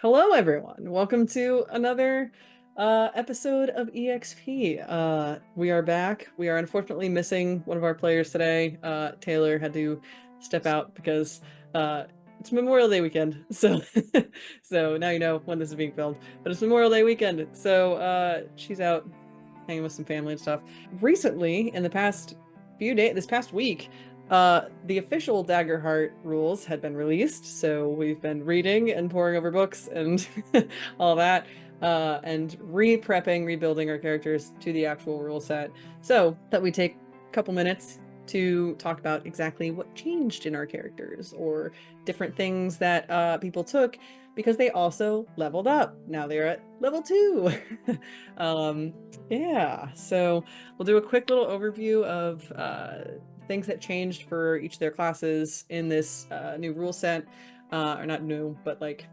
Hello, everyone. Welcome to another episode of EXP. We are back. We are unfortunately missing one of our players today. Taylor had to step out because it's Memorial Day weekend. So, so now you know when this is being filmed. But it's Memorial Day weekend, so she's out hanging with some family and stuff. Recently, in the past few days, this past week, the official Daggerheart rules had been released, so we've been reading and poring over books and all that, and re-prepping, rebuilding our characters to the actual rule set, so that we take a couple minutes to talk about exactly what changed in our characters, or different things that people took, because they also leveled up. Now they're at level 2. Yeah, so we'll do a quick little overview of things that changed for each of their classes in this new rule set, or not new, but like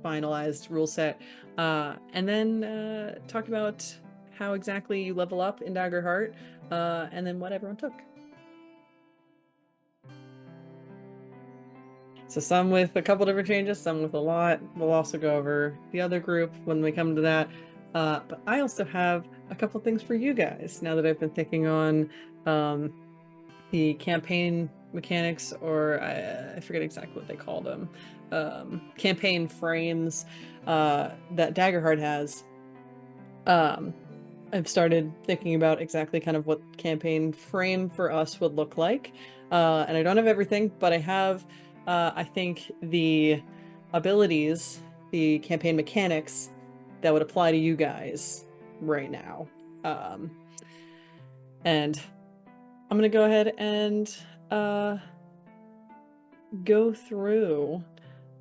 finalized rule set, and then talk about how exactly you level up in Daggerheart, and then what everyone took. So some with a couple different changes, some with a lot. We'll also go over the other group when we come to that. But I also have a couple things for you guys now that I've been thinking on the campaign mechanics, or I forget exactly what they call them, campaign frames that Daggerheart has. I've started thinking about exactly kind of what campaign frame for us would look like, and I don't have everything, but I have I think the abilities, the campaign mechanics that would apply to you guys right now. And I'm gonna go ahead and go through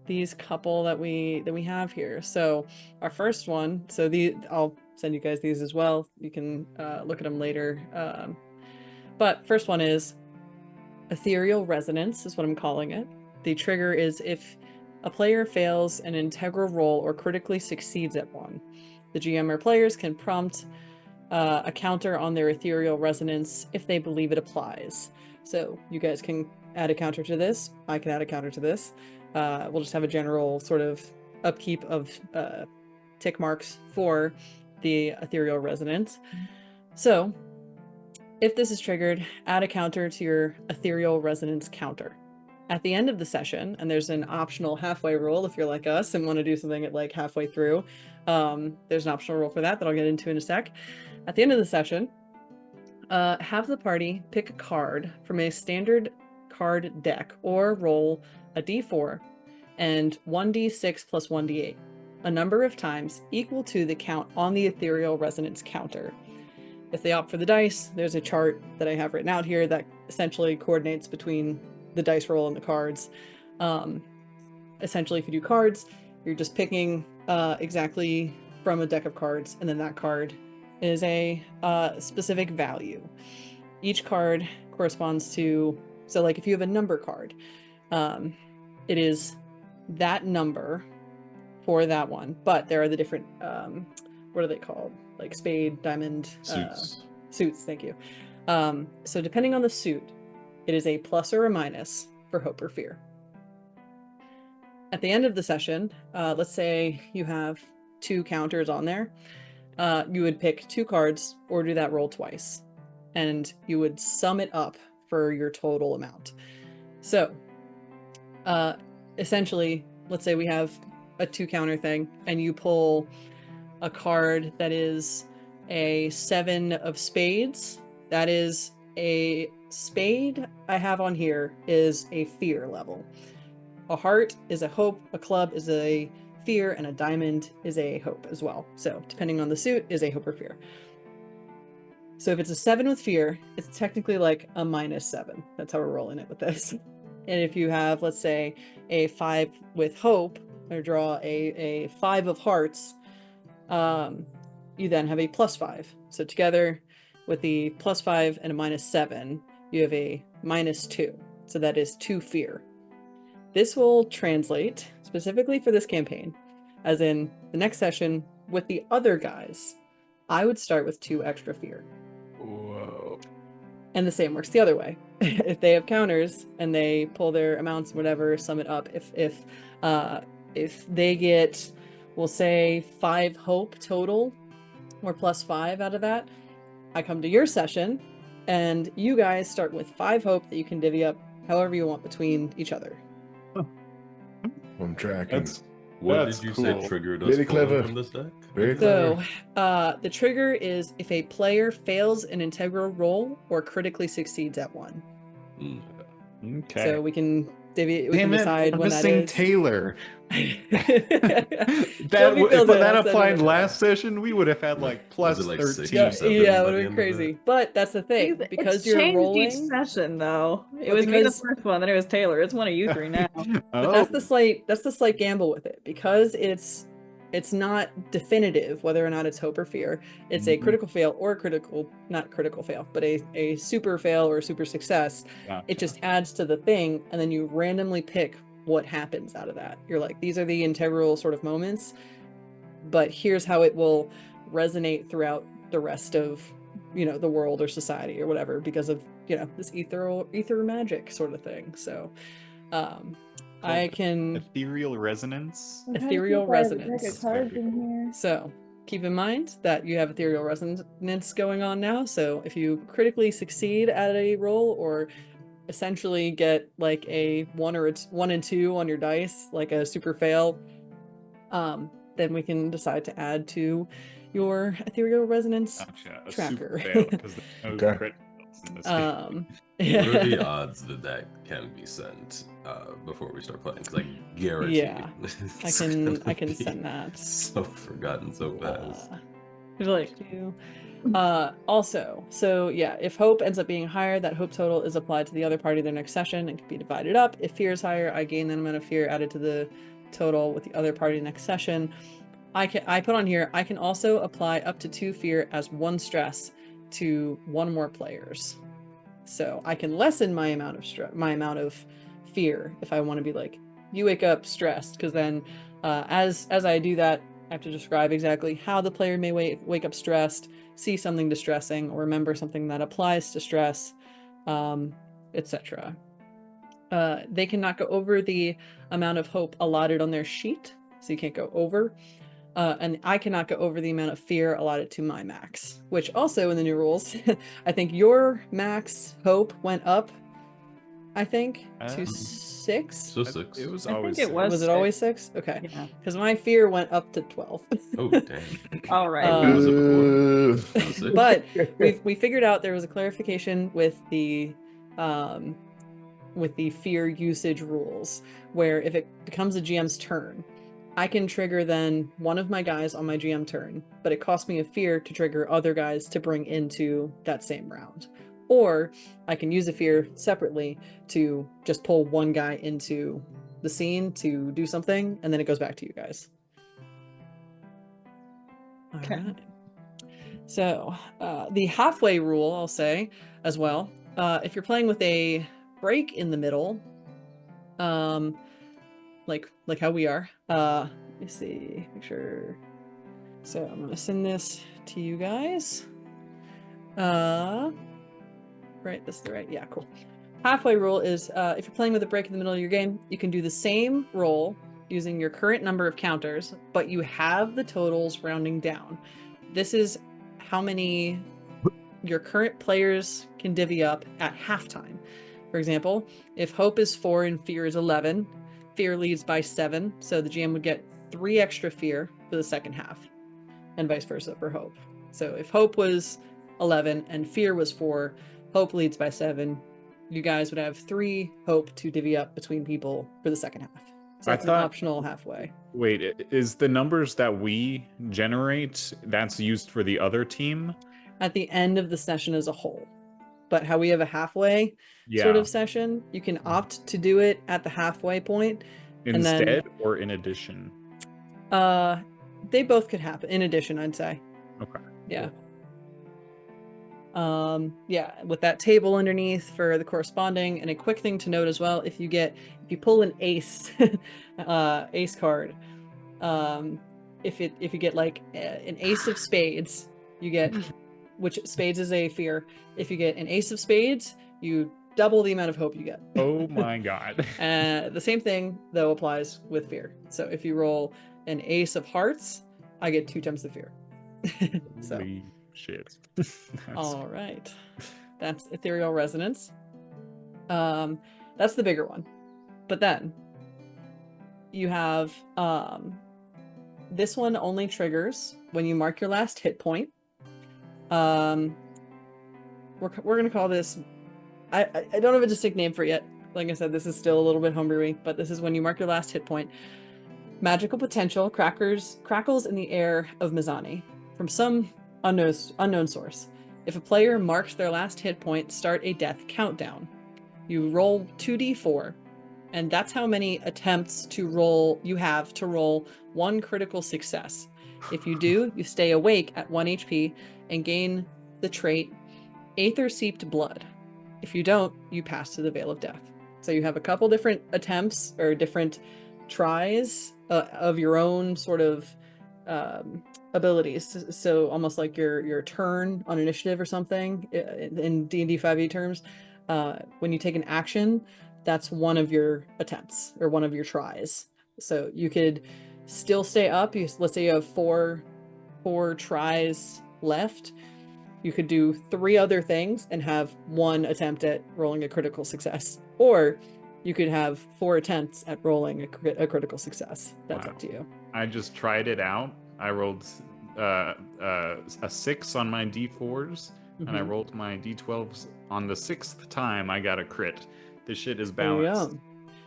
these couple that we have here. So our first one, so I'll send you guys these as well. You can look at them later. But first one is Ethereal Resonance is what I'm calling it. The trigger is if a player fails an integral roll or critically succeeds at one. The GM or players can prompt a counter on their Ethereal Resonance if they believe it applies. So you guys can add a counter to this. I can add a counter to this. We'll just have a general sort of upkeep of tick marks for the Ethereal Resonance. So if this is triggered, add a counter to your Ethereal Resonance counter. At the end of the session, and there's an optional halfway roll if you're like us and want to do something at like halfway through, there's an optional roll for that I'll get into in a sec. At the end of the session, have the party pick a card from a standard card deck or roll a d4 and 1d6 plus 1d8, a number of times equal to the count on the Ethereal Resonance counter. If they opt for the dice, there's a chart that I have written out here that essentially coordinates between the dice roll and the cards. Essentially, if you do cards, you're just picking exactly from a deck of cards, and then that card is a specific value. Each card corresponds to, so like if you have a number card, it is that number for that one, but there are the different, what are they called? Like spade, diamond, suits, thank you. So depending on the suit, it is a plus or a minus for hope or fear. At the end of the session, let's say you have 2 counters on there, you would pick 2 cards or do that roll twice, and you would sum it up for your total amount. So essentially, let's say we have a 2 counter thing and you pull a card that is a 7 of spades. That is a spade I have on here is a fear level. A heart is a hope, a club is a fear, and a diamond is a hope as well. So depending on the suit is a hope or fear. So if it's a 7 with fear, it's technically like a -7. That's how we're rolling it with this. And if you have, let's say, a 5 with hope, or draw a 5 of hearts, you then have a +5. So together with the +5 and a -7, you have a -2. So that is 2 fear. This will translate specifically for this campaign, as in the next session with the other guys, I would start with 2 extra fear. Whoa. And the same works the other way. If they have counters and they pull their amounts, whatever, sum it up. If they get we'll say 5 hope total, or +5 out of that. I come to your session, and you guys start with 5 hope that you can divvy up however you want between each other. I'm tracking. What did you say triggered us pulling from this deck? Very So, clever. the trigger is if a player fails an integral roll or critically succeeds at one. Okay. So we can decide I'm when that missing is. Taylor. If that applied last session, we would have had like plus Was it like 13. 6 or 7 Yeah, it by would the have end been of crazy. that? But that's the thing, because it's you're changed rolling each session though. It But was me the because- first one, then it was Taylor. It's one of you three now. But that's the slight gamble with it, because it's not definitive whether or not it's hope or fear. It's a critical fail or not critical fail, but a super fail or super success. Gotcha. It just adds to the thing, and then you randomly pick what happens out of that. You're like, these are the integral sort of moments, but here's how it will resonate throughout the rest of, the world or society or whatever, because of, this ether magic sort of thing. So, I can ethereal resonance. ethereal resonance. So keep in mind that you have ethereal resonance going on now. So if you critically succeed at a roll, or essentially get like a 1 and 2 on your dice, like a super fail, then we can decide to add to your ethereal resonance tracker. Okay. What are the odds that that can be sent before we start playing? Because I guarantee I can send that. So forgotten so fast. Also, so yeah, if hope ends up being higher, that hope total is applied to the other party their next session and can be divided up. If fear is higher, I gain that amount of fear added to the total with the other party next session. I put on here, I can also apply up to 2 fear as 1 stress to 1 more players. So I can lessen my amount of fear if I want to be like, you wake up stressed, because then as I do that, I have to describe exactly how the player may wake up stressed, see something distressing, or remember something that applies to stress, etc. They cannot go over the amount of hope allotted on their sheet, so you can't go over. And I cannot go over the amount of fear allotted to my max, which also in the new rules, I think your max hope went up, I think, to 6. So 6. It was I always think it 6. was. Was it always 6? Okay. Yeah. Because my fear went up to 12. Oh, damn. All right. What was it before? 6? But we figured out there was a clarification with the fear usage rules, where if it becomes a GM's turn, I can trigger then one of my guys on my GM turn, but it costs me a fear to trigger other guys to bring into that same round. Or I can use a fear separately to just pull one guy into the scene to do something, and then it goes back to you guys. Okay. All right. So the halfway rule, I'll say as well. If you're playing with a break in the middle, like how we are. Let me see, make sure. So I'm gonna send this to you guys. Right, this is the right. Yeah, cool. Halfway rule is if you're playing with a break in the middle of your game, you can do the same roll using your current number of counters, but you have the totals rounding down. This is how many your current players can divvy up at halftime. For example, if hope is 4 and fear is 11, fear leads by 7, so the GM would get 3 extra fear for the second half, and vice versa for hope. So if hope was 11 and fear was 4, hope leads by 7. You guys would have 3 hope to divvy up between people for the second half. So that's an optional halfway. Wait, is the numbers that we generate, that's used for the other team? At the end of the session as a whole. But how we have a halfway sort of session, you can opt to do it at the halfway point. Instead, and then, or in addition? They both could happen. In addition, I'd say. Okay. Yeah. Yeah, with that table underneath for the corresponding, and a quick thing to note as well, if you pull an ace, ace card, if you get like an ace of spades, you get, which spades is a fear. If you get an ace of spades, you double the amount of hope you get. Oh my god. The same thing though applies with fear. So if you roll an ace of hearts, I get 2 times the fear. So, Holy shit. all right. That's Ethereal Resonance. That's the bigger one. But then you have this one only triggers when you mark your last hit point. We're gonna call this. I don't have a distinct name for it yet. Like I said, this is still a little bit homebrewy, but this is when you mark your last hit point. Magical potential crackles in the air of Mizani from some unknown source. If a player marks their last hit point, start a death countdown. You roll 2d4, and that's how many attempts to roll you have to roll 1 critical success. If you do, you stay awake at 1 HP and gain the trait Aether Seeped Blood. If you don't, you pass to the Veil of Death. So you have a couple different attempts or different tries of your own sort of abilities. So almost like your turn on initiative or something in D&D 5e terms. When you take an action, that's one of your attempts or one of your tries. So you could still stay up. Let's say you have four tries left. You could do 3 other things and have 1 attempt at rolling a critical success. Or you could have 4 attempts at rolling a critical success. That's up to you. I just tried it out. I rolled a 6 on my d4s, and I rolled my d12s. On the 6th time, I got a crit. This shit is balanced.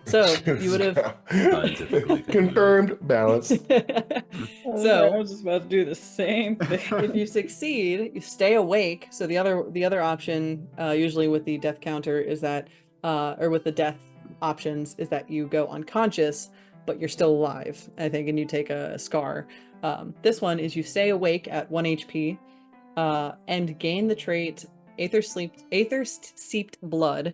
So you would have Scientifically confirmed balance. So I was just about to do the same thing. if you succeed, you stay awake. So the other option, usually with the death counter, is that, or with the death options, is that you go unconscious, but you're still alive, I think, and you take a scar. This one is you stay awake at 1 HP, and gain the trait Aether Seeped Blood.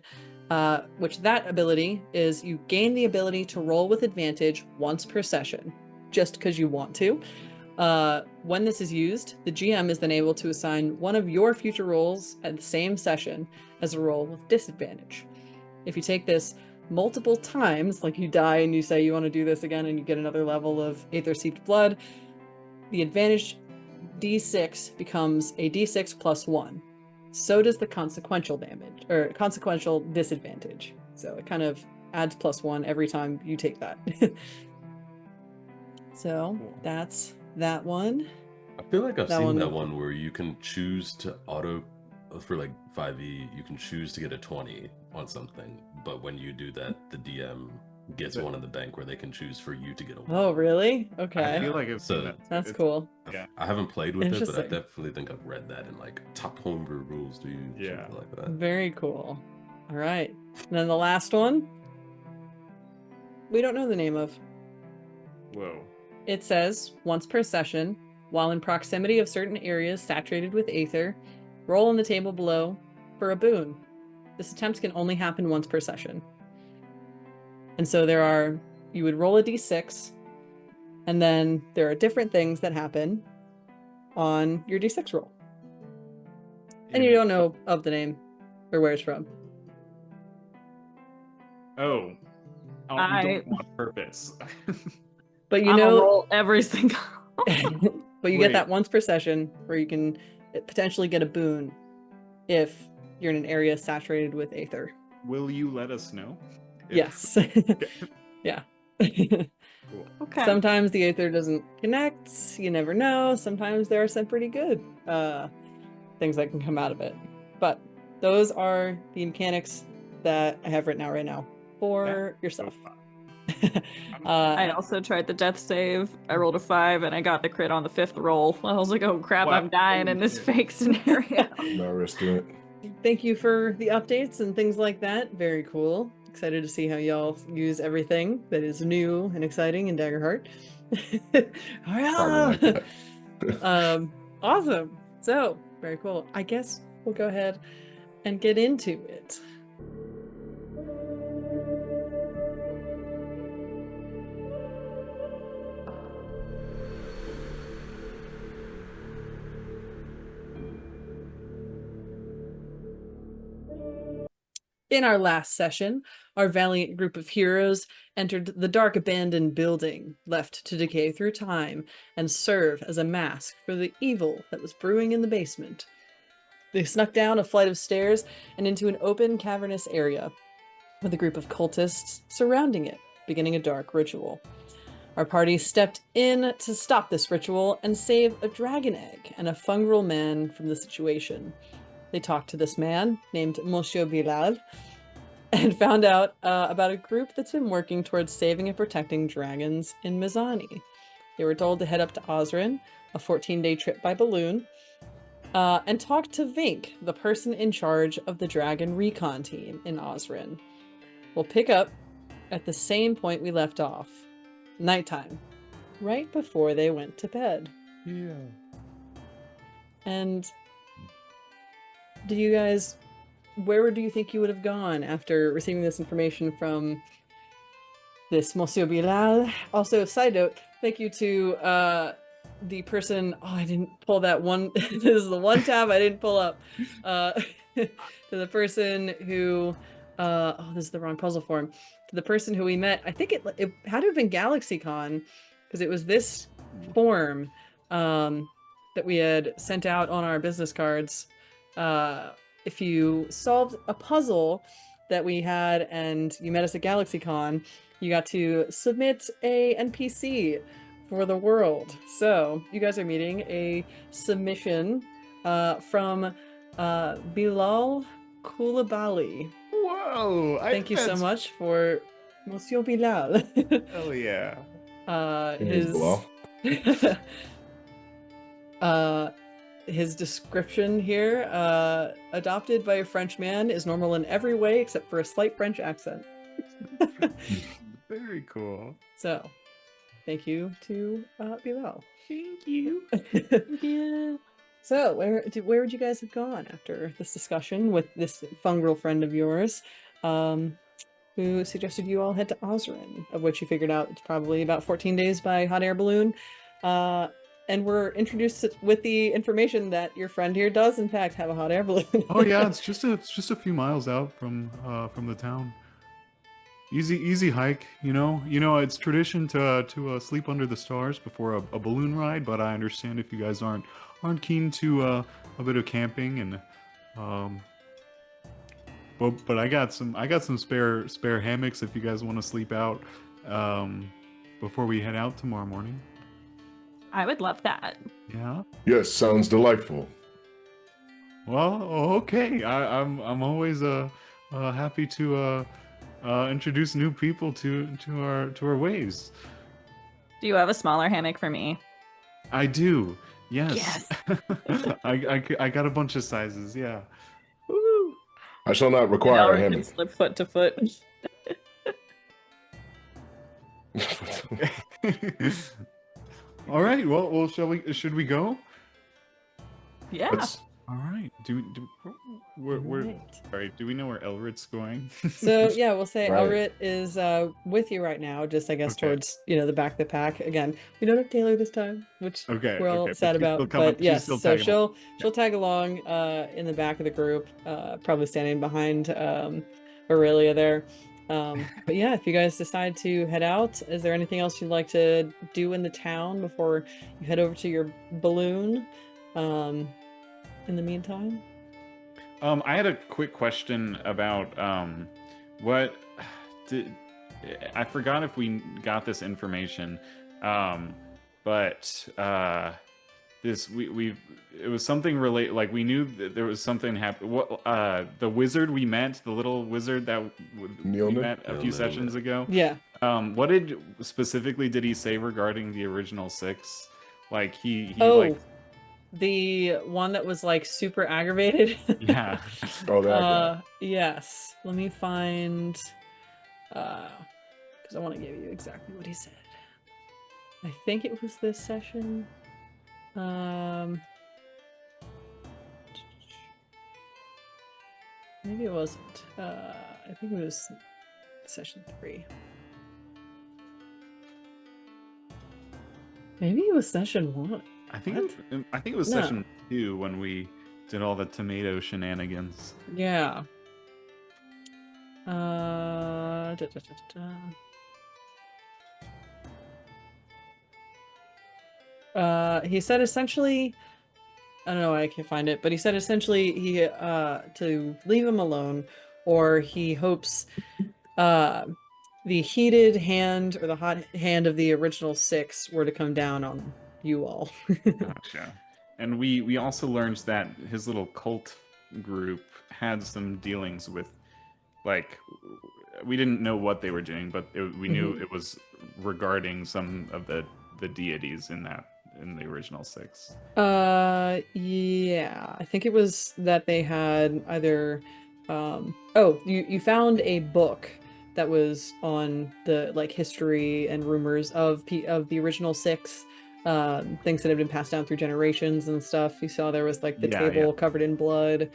Which that ability is you gain the ability to roll with advantage once per session, just because you want to. When this is used, the GM is then able to assign one of your future rolls at the same session as a roll with disadvantage. If you take this multiple times, like you die and you say you want to do this again and you get another level of Aether Seeped Blood, the advantage D6 becomes a D6 plus 1. So does the consequential damage or consequential disadvantage. So it kind of adds plus 1 every time you take that. So that's that one. I feel like I've That seen one- that one where you can choose to auto, for like 5e, you can choose to get a 20 on something, but when you do that, the DM gets one in the bank where they can choose for you to get a 1. Oh, really? I Okay. feel like it's So- That's it's- cool. Yeah. I haven't played with it, but I Interesting. definitely think I've read that in like top homebrew rules, dude. Yeah. Something like that. Very cool. All right. And then the last one, we don't know the name of. Whoa. It says, once per session, while in proximity of certain areas saturated with aether, roll on the table below for a boon. This attempt can only happen once per session. And so you would roll a d6, and then there are different things that happen on your d6 roll. And you don't know of the name or where it's from. Oh. Oh, I- you don't want purpose. But you I'm gonna know, roll every single. but you get Wait. that once per session where you can potentially get a boon if you're in an area saturated with aether. Will you let us know? If- Yes. Yeah. Cool. Okay. Sometimes the aether doesn't connect. You never know. Sometimes there are some pretty good things that can come out of it. But those are the mechanics that I have written out right now for yourself. I also tried the death save. I rolled a 5 and I got the crit on the 5th roll. I was like, oh crap, Wow. I'm dying in this Holy fake scenario. No risk to it. Thank you for the updates and things like that. Very cool. Excited to see how y'all use everything that is new and exciting in Daggerheart. Probably like that. Awesome. So, very cool. I guess we'll go ahead and get into it. In our last session, our valiant group of heroes entered the dark abandoned building, left to decay through time and serve as a mask for the evil that was brewing in the basement. They snuck down a flight of stairs and into an open, cavernous area, with a group of cultists surrounding it, beginning a dark ritual. Our party stepped in to stop this ritual and save a dragon egg and a fungal man from the situation. They talked to this man, named Monsieur Bilal, and found out about a group that's been working towards saving and protecting dragons in Mizani. They were told to head up to Ozryn, a 14-day trip by balloon, and talk to Vink, the person in charge of the dragon recon team in Ozryn. We'll pick up at the same point we left off. Nighttime. Right before they went to bed. Yeah. And do you guys, where do you think you would have gone after receiving this information from this Monsieur Bilal? Also, side note, thank you to the person, I didn't pull that one, this is the one tab I didn't pull up, to the person who, this is the wrong puzzle form, to the person who we met, I think it had to have been GalaxyCon, because it was this form that we had sent out on our business cards. If you solved a puzzle that we had and you met us at GalaxyCon, you got to submit a NPC for the world. So you guys are meeting a submission from Bilal Koulibaly. Whoa! Thank you so much for Monsieur Bilal. Hell yeah. His description here, adopted by a French man, is normal in every way except for a slight French accent. Very cool. So, thank you to Bilal. Thank you. Yeah. So, where would you guys have gone after this discussion with this fungal friend of yours, who suggested you all head to Ozryn, of which you figured out it's probably about 14 days by hot air balloon, and we're introduced with the information that your friend here does in fact have a hot air balloon. Oh yeah, it's just a few miles out from the town. Easy hike, you know. It's tradition to sleep under the stars before a balloon ride, but I understand if you guys aren't keen to a bit of camping and but I got some spare hammocks if you guys want to sleep out before we head out tomorrow morning. I would love that. Yeah. Yes, sounds delightful. Well, okay. I'm always happy to introduce new people to our ways. Do you have a smaller hammock for me? I do. Yes. Yes. I got a bunch of sizes. Yeah. Woo. I shall not require a Can hammock. slip foot to foot. All right. Well, should we go? Yeah. All right. Sorry, do we know where Elret's going? So yeah, we'll say Right. Elret is with you right now, just I guess Okay. towards the back of the pack. Again, we don't have Taylor this time, which Okay, we're all okay, but sad she's about. still coming- But she's yes, still so tagging she'll tag along in the back of the group, probably standing behind Aurelia there. But yeah, if you guys decide to head out, is there anything else you'd like to do in the town before you head over to your balloon? In the meantime. I had a quick question about what did I forgot if we got this information, but it was something like we knew that there was something happened. What the wizard we met, the little wizard that we Neilman? met a few Neilman, sessions ago. Yeah. What specifically did he say regarding the original 6? Like he Oh, like the one that was like super aggravated. yeah. Oh, that guy. Yes. Let me find, because I want to give you exactly what he said. I think it was this session. Maybe it wasn't. I think it was session 3. Maybe it was session 1. I think it was No. session 2 when we did all the tomato shenanigans. Yeah. Da, da, da, he said essentially, I don't know why I can't find it, but he said essentially he to leave him alone, or he hopes the heated hand or the hot hand of the original 6 were to come down on you all. Gotcha. And we also learned that his little cult group had some dealings with, like, we didn't know what they were doing, but we knew it was regarding some of the deities in the original 6. Yeah, I think it was that they had either you found a book that was on the like history and rumors of the original 6, things that have been passed down through generations and stuff. You saw there was like the table covered in blood.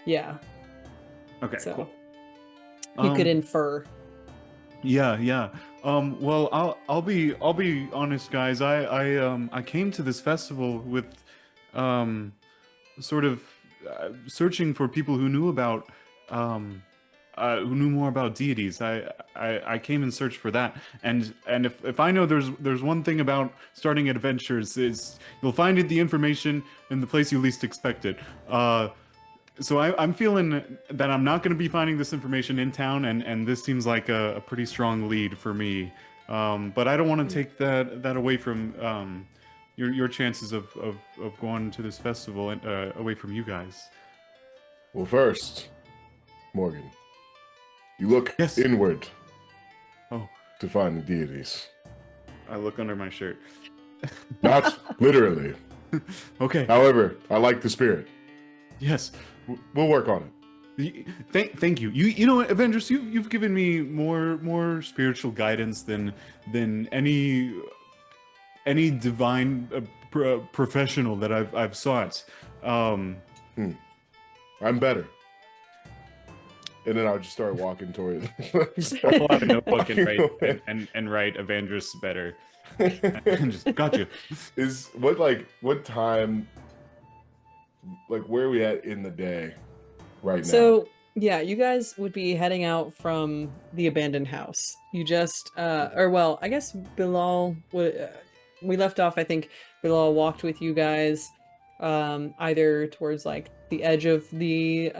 Yeah. Okay, So cool. You could infer. Yeah. Well, I'll be honest, guys. I came to this festival with sort of searching for people who knew about who knew more about deities. I came in search for that, and if I know there's one thing about starting adventures, is you'll find the information in the place you least expect it. So I'm feeling that I'm not going to be finding this information in town, and this seems like a pretty strong lead for me. But I don't want to take that away from your chances of going to this festival and away from you guys. Well, first, Morgan, you look inward to find the deities. I look under my shirt. Not literally. Okay. However, I like the spirit. Yes. We'll work on it. Thank you. You know what, Evandris, you've given me more spiritual guidance than any divine professional that I've sought. I'm better. And then I'll just start walking toward it. Pull out a notebook and write Evandris better. And just gotcha. Is what time? Like, where are we at in the day right now? So, yeah, you guys would be heading out from the abandoned house. You just, I guess Bilal would, we left off, I think Bilal walked with you guys, either towards, like, the edge of the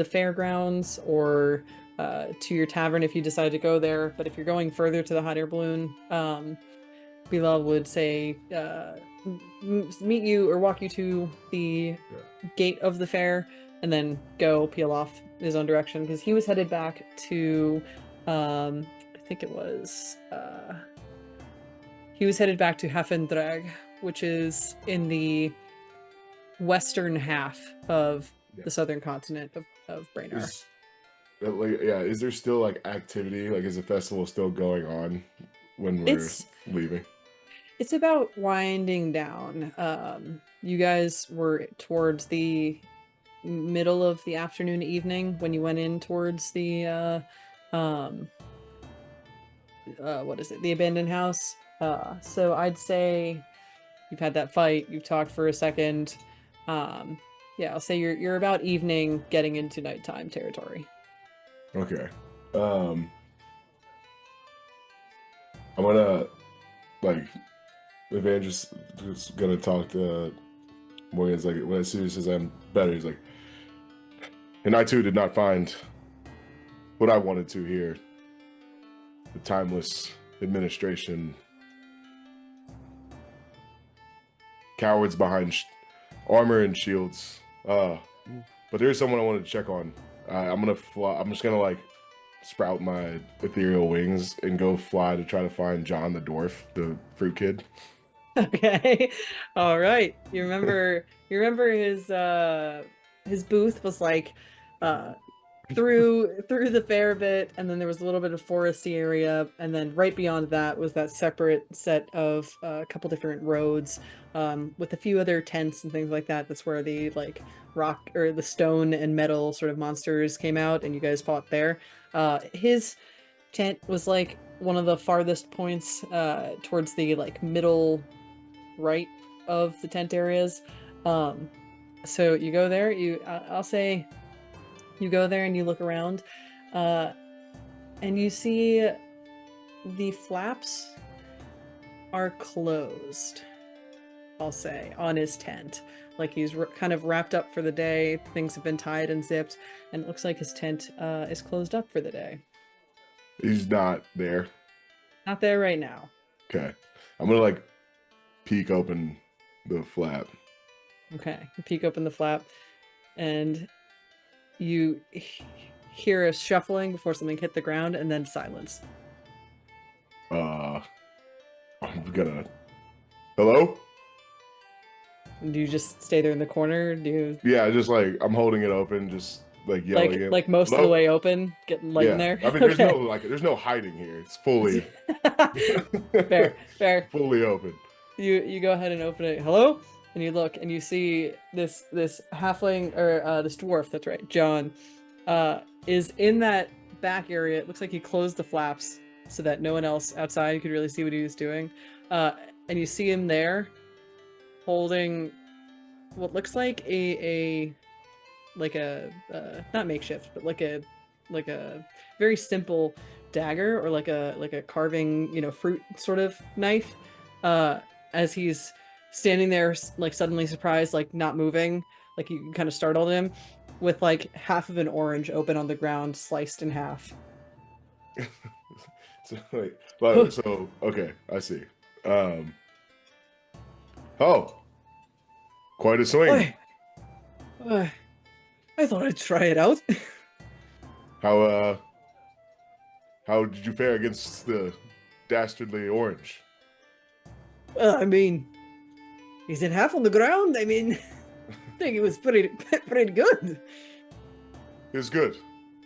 fairgrounds or to your tavern if you decide to go there. But if you're going further to the hot air balloon, Bilal would say, meet you or walk you to the gate of the fair and then go peel off his own direction, because he was headed back to I think it was he was headed back to Hafendrag, which is in the western half of the southern continent of Braynar. Is there still like activity? Like, is the festival still going on when we're leaving? It's about winding down. You guys were towards the middle of the afternoon, evening when you went in towards the what is it? The abandoned house. So I'd say you've had that fight. You've talked for a second. Yeah, I'll say you're about evening, getting into nighttime territory. Okay. I'm gonna Evandris is gonna talk to Morgan's like, when as soon as he says I'm better, he's like, and I too did not find what I wanted to here. The timeless administration, cowards behind armor and shields. But there's someone I wanted to check on. I'm gonna fly. I'm just gonna like sprout my ethereal wings and go fly to try to find John the dwarf, the fruit kid. Okay. All right. You remember his booth was like through the fair a bit, and then there was a little bit of foresty area, and then right beyond that was that separate set of a couple different roads with a few other tents and things like that. That's where the like rock or the stone and metal sort of monsters came out, and you guys fought there. His tent was like one of the farthest points towards the like middle right of the tent areas. So you go there, I'll say You go there and you look around, and you see the flaps are closed, I'll say, on his tent. Like he's kind of wrapped up for the day, things have been tied and zipped, and it looks like his tent is closed up for the day. He's not there. Not there right now. Okay. I'm gonna like peek open the flap. Okay, you peek open the flap, and you hear a shuffling before something hit the ground, and then silence. I'm gonna. Hello? Do you just stay there in the corner? Do you Yeah, just like I'm holding it open, just like yelling it. like most of the way open, getting light in there? I mean, there's no hiding here. It's fully fair. fully open. You go ahead and open it. Hello? And you look and you see this halfling, or this dwarf, that's right, John, is in that back area. It looks like he closed the flaps so that no one else outside could really see what he was doing. And you see him there holding what looks like a not makeshift, but like a very simple dagger, or like a carving, fruit sort of knife, as he's standing there, like suddenly surprised, like not moving, like you kind of startled him, with like half of an orange open on the ground, sliced in half. So okay, I see. Oh, quite a swing. I thought I'd try it out. How did you fare against the dastardly orange? I mean, he's in half on the ground. I mean, I think it was pretty good. It was good.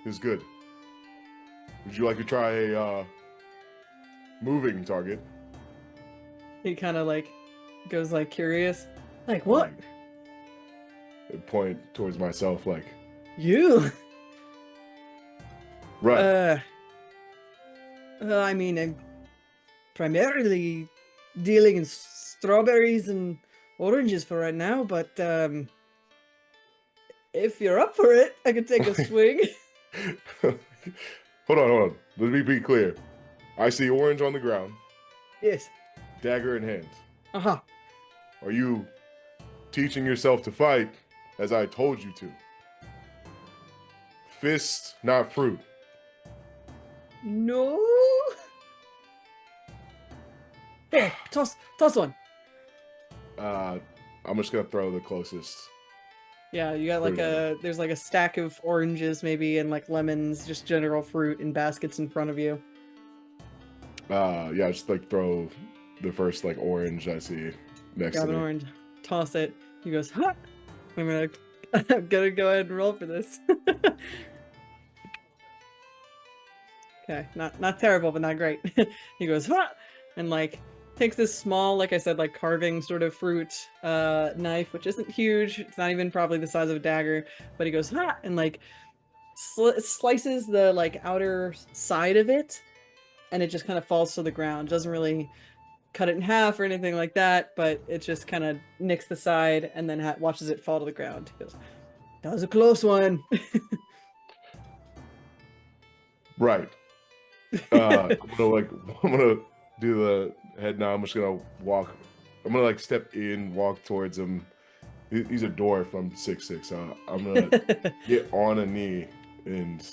Would you like to try a moving target? He kind of like goes like curious. Like what? I point towards myself like, you? Right. I mean, I'm primarily dealing in strawberries and oranges for right now, but if you're up for it, I could take a swing. Hold on. Let me be clear. I see orange on the ground. Yes. Dagger in hand. Uh-huh. Are you teaching yourself to fight as I told you to? Fist, not fruit. No. Hey, toss one. I'm just gonna throw the closest. Yeah, you got like there's like a stack of oranges maybe, and like lemons, just general fruit in baskets in front of you. Yeah, just like throw the first like orange I see next Grab to an me. orange, toss it. He goes, huh? I'm gonna go ahead and roll for this. Okay, not terrible, but not great. He goes, huh? And like takes this small, like I said, like carving sort of fruit knife, which isn't huge. It's not even probably the size of a dagger, but he goes, huh? And like slices the like outer side of it, and it just kind of falls to the ground. Doesn't really cut it in half or anything like that, but it just kind of nicks the side and then watches it fall to the ground. He goes, that was a close one. Right. I'm gonna do the head now. I'm just gonna walk. I'm gonna like step in, walk towards him. He's a dwarf. I'm 6'6", so I'm gonna get on a knee and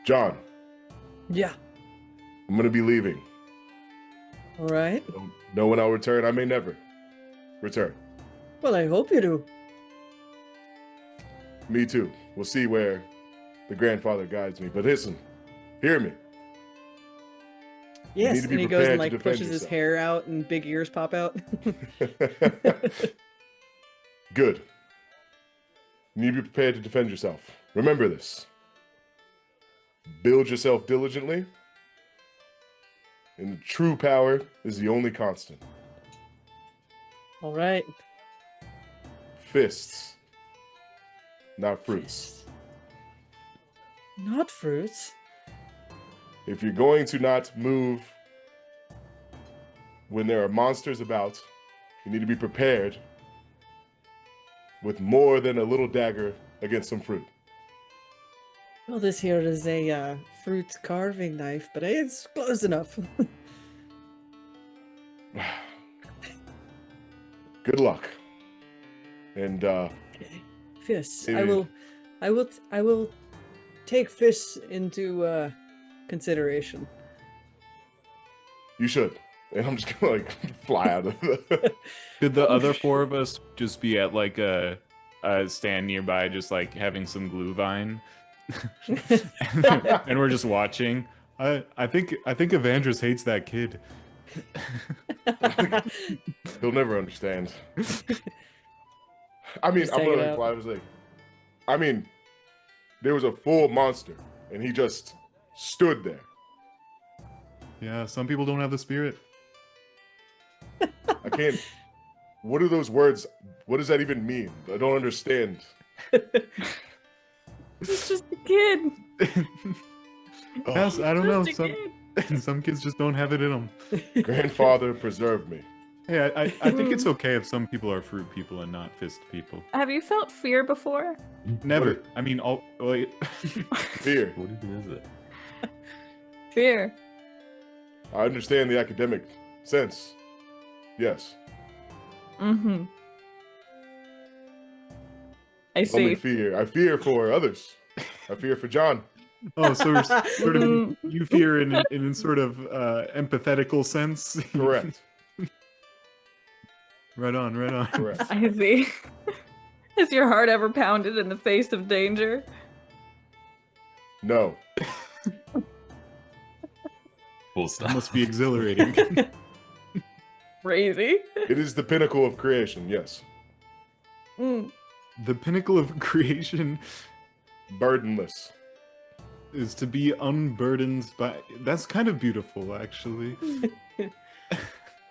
John. Yeah. I'm gonna be leaving. All right. Don't know when I'll return. I may never return. Well, I hope you do. Me too. We'll see where the grandfather guides me. But listen, hear me. Yes, and he goes and like pushes his yourself. hair out and big ears pop out. Good. You need to be prepared to defend yourself. Remember this. Build yourself diligently. And true power is the only constant. All right. Fists, not fruits. Not fruits. If you're going to not move when there are monsters about, you need to be prepared with more than a little dagger against some fruit. Well, this here is a fruit carving knife, but it's close enough. Good luck. And Fish. maybe- I will take fish into consideration. you should. And I'm just gonna like fly out of the. Could the other four of us just be at like a stand nearby, just like having some glue vine, and we're just watching? I think Evandris hates that kid. He'll never understand. I mean, Just I'm take gonna it out. reply. I was like, I mean, there was a full monster, and he just stood there. Yeah, some people don't have the spirit. I can't. What are those words? What does that even mean? I don't understand. He's just a kid. Oh, Yes, I don't know. Just a kid. Some kids just don't have it in them. grandfather, preserve me. Hey, I think it's okay if some people are fruit people and not fist people. Have you felt fear before? Never. What- I mean, wait. Fear. What even is it? Fear. I understand the academic sense. Yes. Mm-hmm. I Only see. fear. I fear for others. I fear for John. Oh, so we're sort of you fear in sort of empathetical sense. Correct. Right on, right on. Correct. I see. Has your heart ever pounded in the face of danger? No. Full That stop. must be exhilarating. Crazy. It is the pinnacle of creation. Yes. Mm. The pinnacle of creation Burdenless. is to be unburdened by. That's kind of beautiful, actually.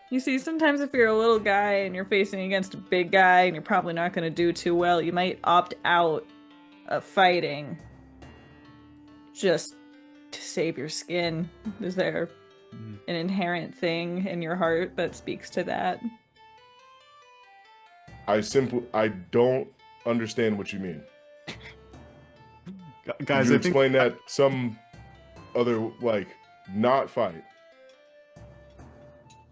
You see, sometimes if you're a little guy and you're facing against a big guy and you're probably not going to do too well, you might opt out of fighting just to save your skin. Is there Mm. an inherent thing in your heart that speaks to that? I don't understand what you mean. Guys, Could you I think explain that some other like not fight?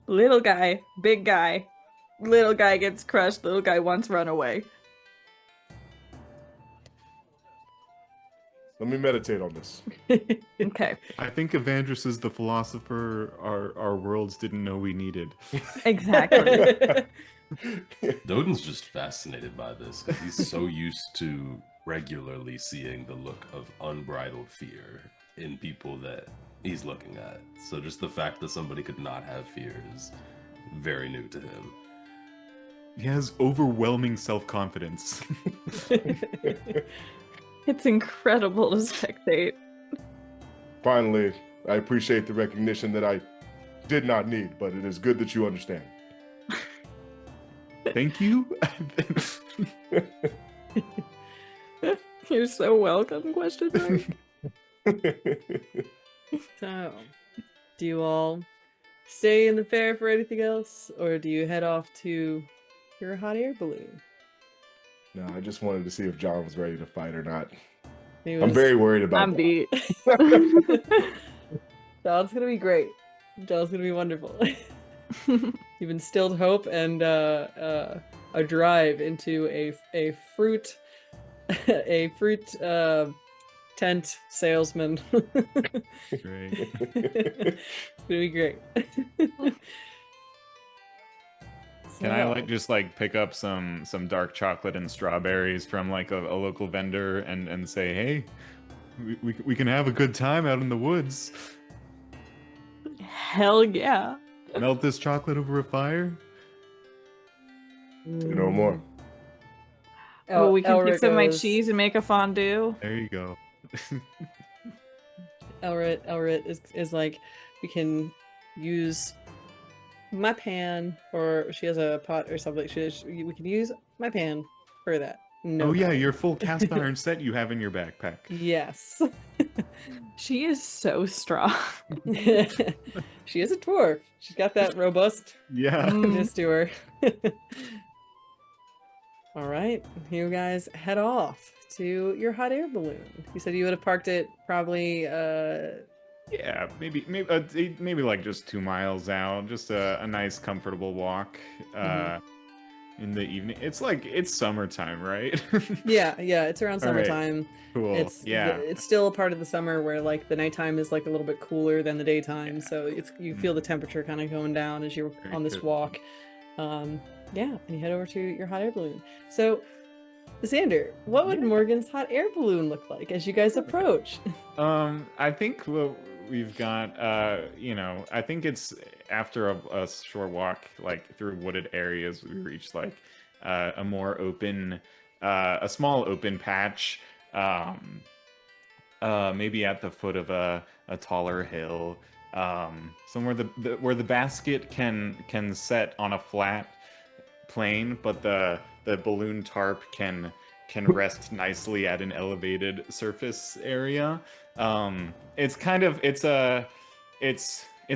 Little guy, big guy. Little guy gets crushed, little guy wants to run away. Let me meditate on this. Okay, I think Evandris is the philosopher our worlds didn't know we needed. exactly. Døden's just fascinated by this because he's so used to regularly seeing the look of unbridled fear in people that he's looking at. So just the fact that somebody could not have fear is very new to him. He has overwhelming self-confidence. It's incredible to spectate. Finally, I appreciate the recognition that I did not need, but it is good that you understand. Thank you. You're so welcome, question mark. So, do you all stay in the fair for anything else, or do you head off to your hot air balloon? No, I just wanted to see if John was ready to fight or not. He I'm was- very worried about I'm that. beat. John's gonna be great. John's gonna be wonderful. You've instilled hope and a drive into a fruit tent salesman. Great. It's gonna be great. Can I So- like just like pick up some dark chocolate and strawberries from like a local vendor and say, hey, We can have a good time out in the woods. Hell yeah. Melt this chocolate over a fire. You know more. Oh, we can Elret pick some of my goes- cheese and make a fondue. There you go. Elret is like, we can use my pan, or she has a pot or something. We can use my pan for that. No Oh yeah, problem. your full cast iron set you have in your backpack. Yes. She is so strong. She is a dwarf. She's got that robust Yeah. Mm. goodness to her. All right, you guys head off to your hot air balloon. You said you would have parked it probably. Yeah, maybe like just 2 miles out, just a nice, comfortable walk. In the evening. It's summertime, right? Yeah, it's around All right, summertime. cool. It's still a part of the summer where like the nighttime is like a little bit cooler than the daytime, so you feel the temperature kind of going down as you're Very on this good. walk. And you head over to your hot air balloon. So, Xander, what would Morgan's hot air balloon look like as you guys approach? I think what we've got, I think it's after a short walk, like through wooded areas, we reach like a more open, a small open patch, maybe at the foot of a taller hill, somewhere where the basket can set on a flat plane, but the balloon tarp can rest nicely at an elevated surface area. It's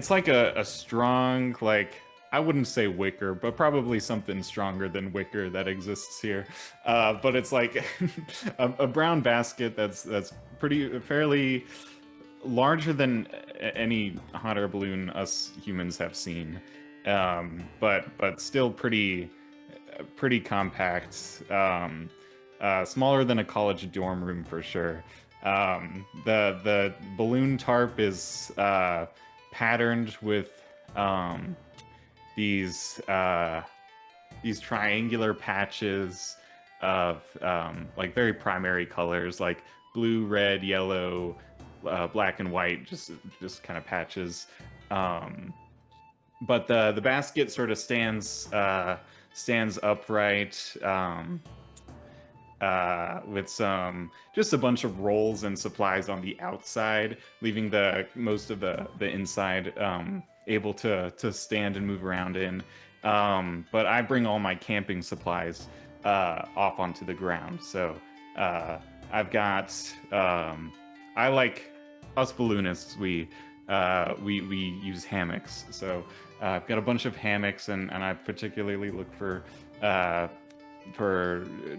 like a strong, like, I wouldn't say wicker, but probably something stronger than wicker that exists here. But it's like a brown basket that's fairly larger than any hot air balloon us humans have seen, but still pretty compact. Smaller than a college dorm room for sure. The balloon tarp is patterned with these triangular patches of like very primary colors, like blue, red, yellow, black, and white, just kind of patches. But the basket sort of stands upright. With just a bunch of rolls and supplies on the outside, leaving most of the inside able to stand and move around in. But I bring all my camping supplies off onto the ground. So I've got I like us balloonists. We use hammocks. So I've got a bunch of hammocks, and I particularly look for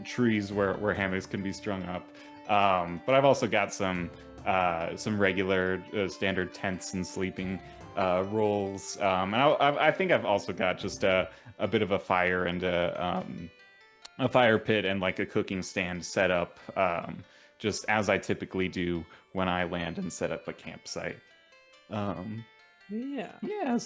trees where hammocks can be strung up. But I've also got some regular standard tents and sleeping rolls. And I think I've also got just a bit of a fire and a fire pit and like a cooking stand set up, just as I typically do when I land and set up a campsite. So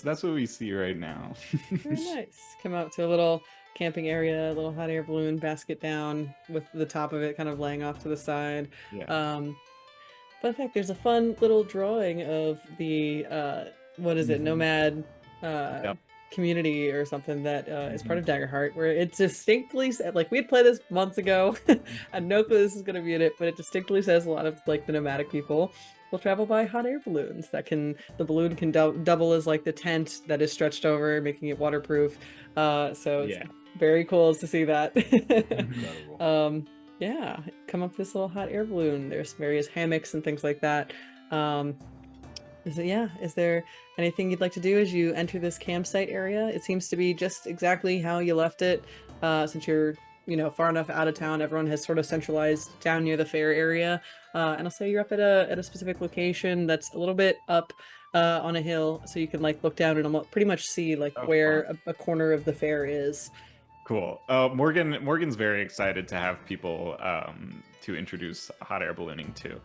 that's what we see right now. Very nice. Come out to a little camping area, a little hot air balloon, basket down with the top of it kind of laying off to the side. Fun fact, there's a fun little drawing of the nomad community or something that is part of Daggerheart, where it distinctly said, like, we had played this months ago. I had no clue this is going to be in it, but it distinctly says a lot of like the nomadic people will travel by hot air balloons. The balloon can double as like the tent that is stretched over, making it waterproof. So it's very cool to see that. Incredible. Come up this little hot air balloon. There's various hammocks and things like that. Is there anything you'd like to do as you enter this campsite area? It seems to be just exactly how you left it. Since you're far enough out of town, everyone has sort of centralized down near the fair area. And I'll say you're up at a specific location that's a little bit up on a hill, so you can like look down and pretty much see like where a corner of the fair is. Cool. Morgan's very excited to have people to introduce hot air ballooning to.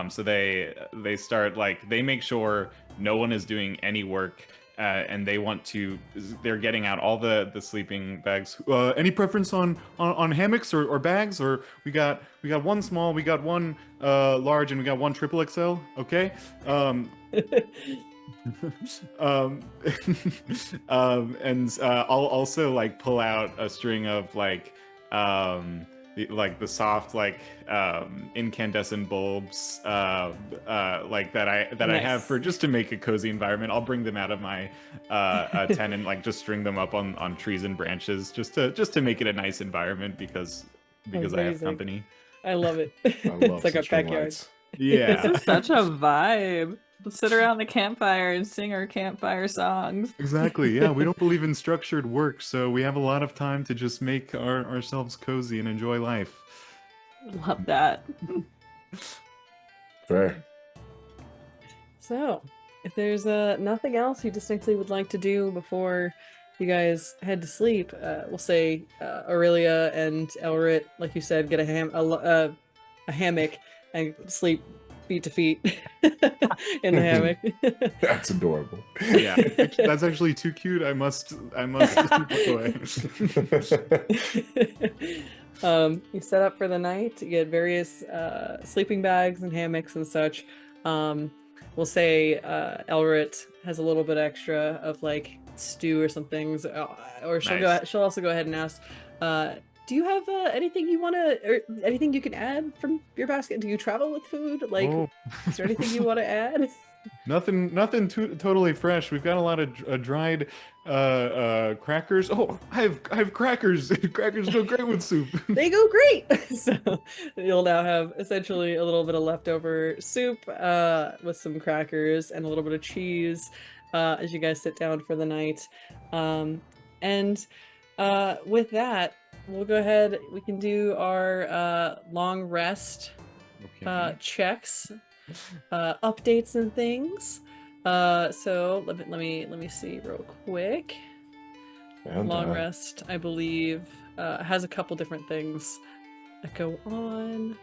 So they start, like, they make sure no one is doing any work, and they're getting out all the sleeping bags. Any preference on hammocks or bags? Or we got one small, we got one large, and we got one triple XL. Okay. And I'll also like pull out a string of like the soft like incandescent bulbs like that I have for just to make a cozy environment. I'll bring them out of my tent and like just string them up on trees and branches just to make it a nice environment because I have company. I love it. I love It's like a some string backyard. lights. Yeah. This is such a vibe. Let's sit around the campfire and sing our campfire songs. Exactly. Yeah, we don't believe in structured work, so we have a lot of time to just make ourselves cozy and enjoy life. Love that. Fair. So, if there's nothing else you distinctly would like to do before you guys head to sleep, we'll say Aurelia and Elret, like you said, get a hammock and sleep feet to feet in the hammock. That's adorable. Yeah, that's actually too cute. I must look away. You set up for the night. You get various sleeping bags and hammocks and such. We'll say Elret has a little bit extra of like stew or some things, or she'll Nice. she'll also go ahead and ask, do you have anything you want to, or anything you can add from your basket? Do you travel with food? Like, Oh. is there anything you want to add? Nothing totally fresh. We've got a lot of dried crackers. Oh, I have crackers. Crackers go great with soup. They go great. So you'll now have essentially a little bit of leftover soup with some crackers and a little bit of cheese as you guys sit down for the night. And with that, we'll go ahead. We can do our long rest checks, updates and things. So let me see real quick. Long rest, I believe, has a couple different things that go on.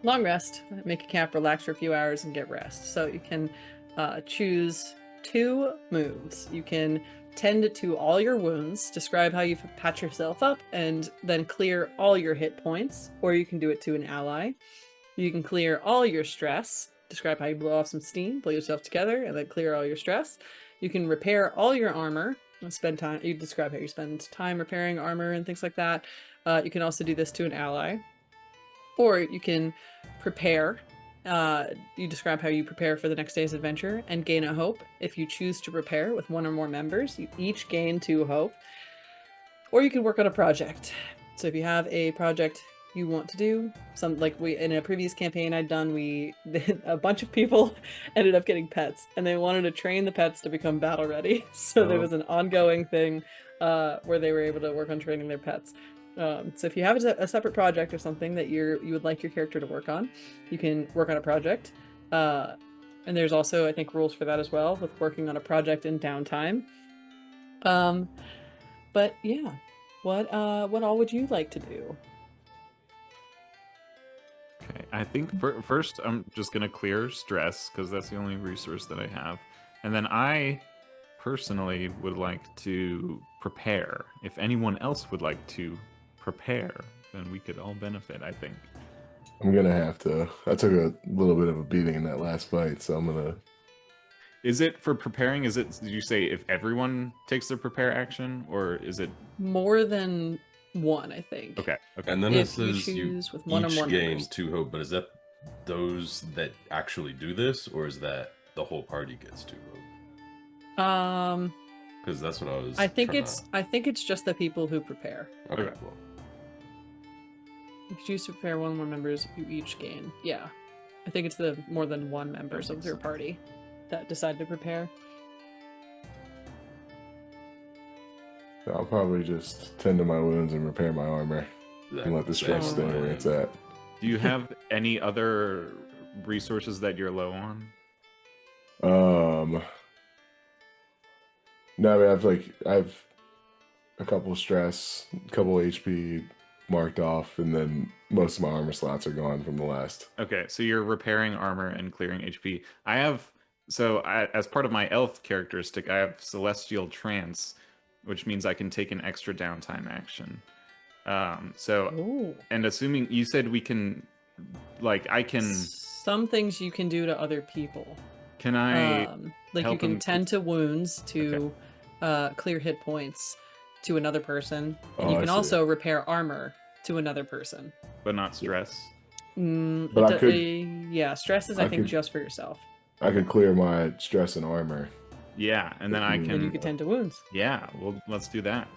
Long rest, make a camp, relax for a few hours, and get rest. So you can choose 2 moves. You can tend to all your wounds, describe how you patch yourself up, and then clear all your hit points, or you can do it to an ally. You can clear all your stress, describe how you blow off some steam, pull yourself together, and then clear all your stress. You can repair all your armor and spend time. You describe how you spend time repairing armor and things like that. You can also do this to an ally, or you can prepare. You describe how you prepare for the next day's adventure and gain a hope. If you choose to prepare with 1 or more members, you each gain 2 hope. Or you can work on a project. So if you have a project you want to do, some like we in a previous campaign I'd done, a bunch of people ended up getting pets, and they wanted to train the pets to become battle ready. So there was an ongoing thing where they were able to work on training their pets. So if you have a separate project or something that you would like your character to work on, you can work on a project. And there's also, I think, rules for that as well, with working on a project in downtime. But yeah, what all would you like to do? Okay, I think first I'm just gonna clear stress because that's the only resource that I have, and then I personally would like to prepare. If anyone else would like to prepare, then we could all benefit, I think. I'm gonna have to. I took a little bit of a beating in that last fight, so I'm gonna. Is it for preparing? Did you say if everyone takes their prepare action, or is it More than 1, I think. okay? And then it If you says you choose with 1 or each more gain members. 2 hope, but is that those that actually do this, or is that the whole party gets 2 hope? Because that's what I was. I think trying it's just the people who prepare. to... Okay, Okay. well, If you choose to prepare 1 or more members, you each gain. Yeah. I think it's the more than 1 members of your party that decide to prepare. I'll probably just tend to my wounds and repair my armor and let the stress stay where it's at. Do you have any other resources that you're low on? No, I mean, I've a couple stress, a couple HP marked off, and then most of my armor slots are gone from the last. Okay, so you're repairing armor and clearing HP. As part of my elf characteristic, I have Celestial Trance, which means I can take an extra downtime action. Ooh. And assuming you said we can, I can. Some things you can do to other people. Can I? Like you help can them- tend to wounds to clear hit points to another person, and Oh, you I can see. also repair armor to another person. But not stress. But I could- yeah, stress is I I think could- just for yourself. I could clear my stress and armor. Yeah, and then I And And you can. could tend to wounds. Yeah, well, let's do that.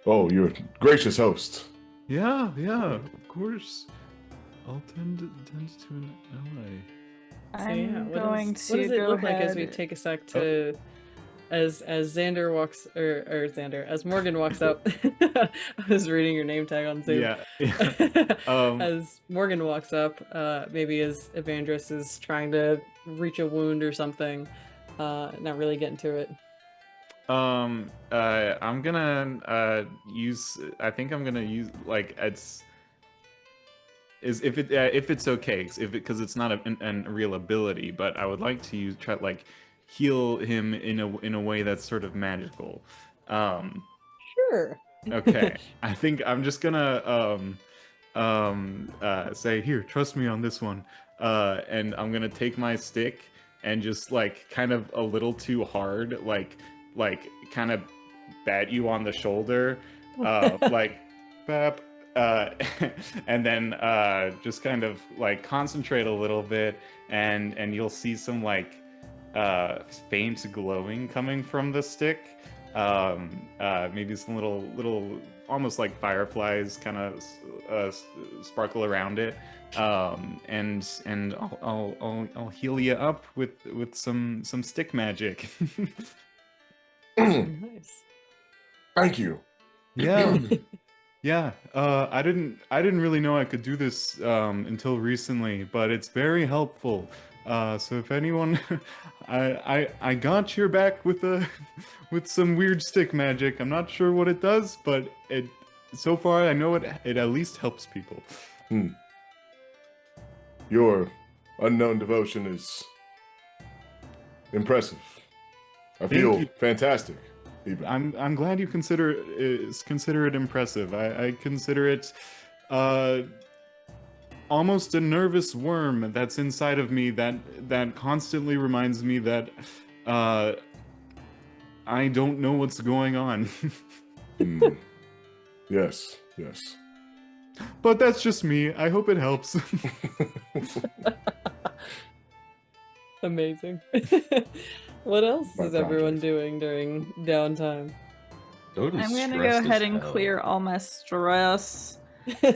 Oh, you're a gracious host. Yeah, of course. I'll tend to an ally. So yeah, I'm what going does to it go look like as we ahead- take a sec to as Xander walks or Xander as Morgan walks up. I was reading your name tag on Zoom. Yeah. As Morgan walks up, maybe as Evandris is trying to reach a wound or something, not really getting to it. I'm gonna use. I think I'm gonna use like if it's okay, because it's not a real ability, but I would like to try like heal him in a way that's sort of magical. Sure. Okay, I think I'm just gonna say, here, trust me on this one, and I'm gonna take my stick and just like kind of a little too hard, like kind of bat you on the shoulder, like bap, and then just kind of like concentrate a little bit, and you'll see some like faint glowing coming from the stick. Maybe some little almost like fireflies kind of sparkle around it, and I'll heal you up with some stick magic. Nice. Thank you. Yeah. Yeah, I didn't really know I could do this until recently, but it's very helpful. So if anyone, I got your back with with some weird stick magic. I'm not sure what it does, but so far I know it at least helps people. Your unknown devotion is impressive. I feel you. fantastic. Even. I'm glad you consider it impressive. I consider it almost a nervous worm that's inside of me that constantly reminds me that I don't know what's going on. Yes. But that's just me. I hope it helps. Amazing. What else My is everyone project. doing during downtime? Døden's I'm gonna stressed go ahead as and hell. clear all my stress.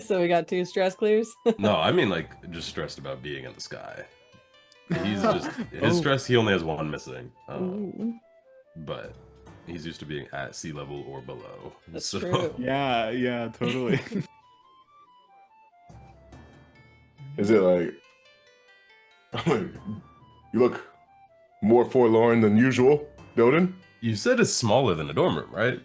So we got 2 stress clears. No, I mean like just stressed about being in the sky. He's just his Oh. stress. He only has one missing, Ooh, but he's used to being at sea level or below. that's So- true. Yeah, totally. Is it like you look more forlorn than usual, Døden? You said it's smaller than a dorm room, right?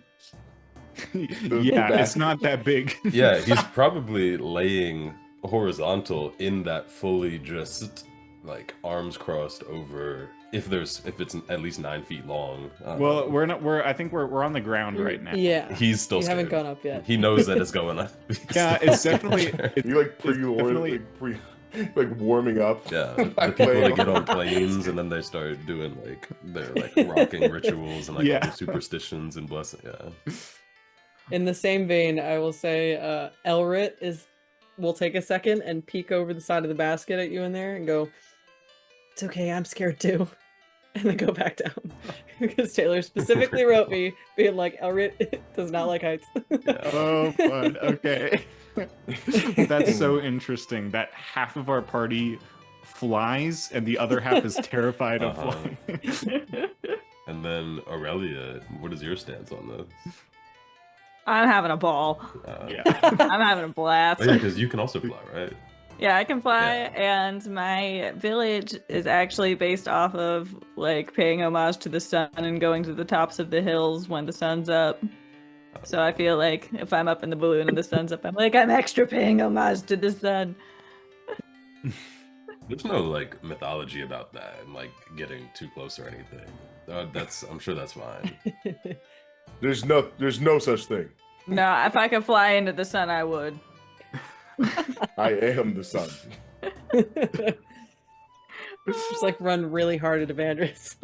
Yeah, it's not that big. Yeah, he's probably laying horizontal in that fully just like arms crossed over. If it's at least 9 feet long. Well, we're not. I think we're on the ground right now. Yeah. he's still. You haven't scared. gone up yet. He knows that it's going up. He's Yeah, still it's definitely. scared. You like definitely- like warming up. Yeah, the Like people laying that get on on planes and then they start doing like their like rocking rituals and like Yeah. other superstitions and blessing. Yeah. In the same vein, I will say Elret will take a second and peek over the side of the basket at you in there and go, "It's okay, I'm scared too." And then go back down. Because Taylor specifically wrote me being like, Elret does not like heights. Oh, fun. Okay. That's so interesting that half of our party flies and the other half is terrified of Uh-huh. flying. And then Aurelia, what is your stance on this? I'm having a ball. Yeah. I'm having a blast. Oh, yeah, because you can also fly, right? Yeah, I can fly, Yeah. and my village is actually based off of like paying homage to the sun and going to the tops of the hills when the sun's up. So I feel like if I'm up in the balloon and the sun's up, I'm like, I'm extra paying homage to the sun. There's no like mythology about that and like getting too close or anything. I'm sure that's fine. There's no such thing. No, if I could fly into the sun, I would. I am the sun. Just like run really hard at Evandris.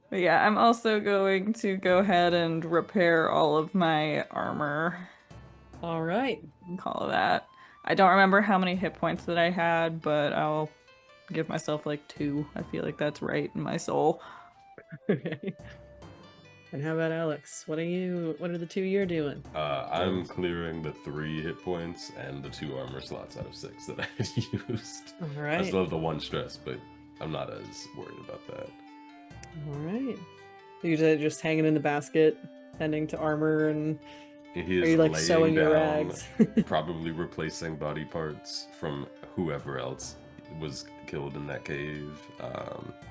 But yeah, I'm also going to go ahead and repair all of my armor. All right. And call it that. I don't remember how many hit points that I had, but I'll give myself like 2. I feel like that's right in my soul. Okay. And how about Alex? What are the 2 you're doing? I'm clearing the 3 hit points and the 2 armor slots out of 6 that I had used. All I right. still have the 1 stress, but I'm not as worried about that. All right. You're just hanging in the basket, tending to armor, and He are is you like laying sewing your down, rags? probably replacing body parts from whoever else was killed in that cave.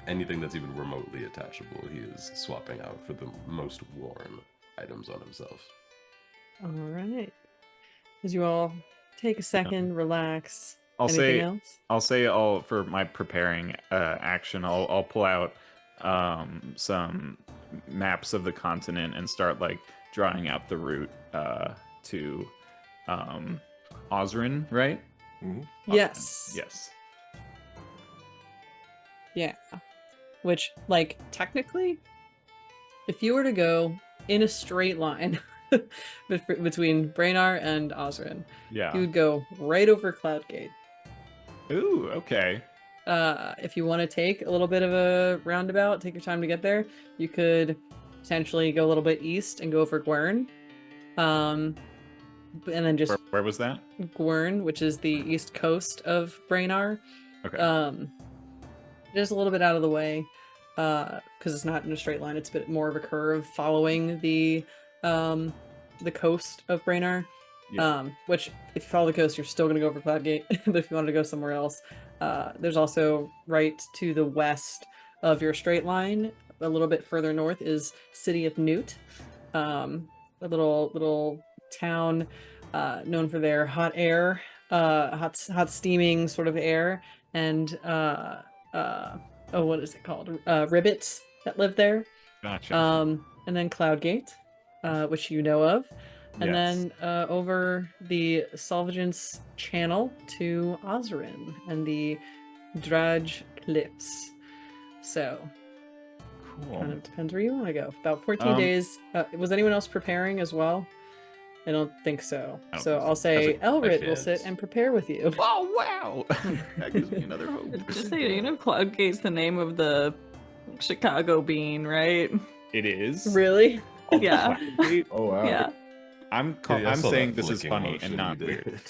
Anything that's even remotely attachable, he is swapping out for the most worn items on himself. All right. As you all take a second, relax. I'll Anything say else? for my preparing action, I'll pull out some maps of the continent and start like drawing out the route to Ozryn, right? Mhm. Yes. Yes. Yeah. Which, like, technically, if you were to go in a straight line between Braynar and Ozryn, Yeah. you would go right over Cloudgate. Ooh, okay. If you want to take a little bit of a roundabout, take your time to get there, you could potentially go a little bit east and go over Gwern. And then just Where was that? Gwern, which is the east coast of Braynar. Okay. Just a little bit out of the way, because it's not in a straight line. It's a bit more of a curve following the coast of Braynar. Yeah. Which, if you follow the coast, you're still going to go over Cloudgate. But if you wanted to go somewhere else, there's also right to the west of your straight line, a little bit further north, is City of Newt, a little town known for their hot air, hot steaming sort of air, and what is it called? Ribbits that live there. Gotcha. And then Cloudgate, which you know of. And Yes. then over the Salvagence Channel to Ozryn and the Drudge Cliffs. So, Cool. kind of depends where you want to go. About 14 Um, days. Was anyone else preparing as well? I don't think so. I don't So think so. I'll say Elret will can't. sit and prepare with you. Oh wow! That gives me another hope. Just so you know, Cloudgate's the name of the Chicago bean, right? It is. Really? Yeah. Cloudgate? Oh wow. Yeah. I'm Yeah, I saw saying that this is flicking funny motion and not you weird.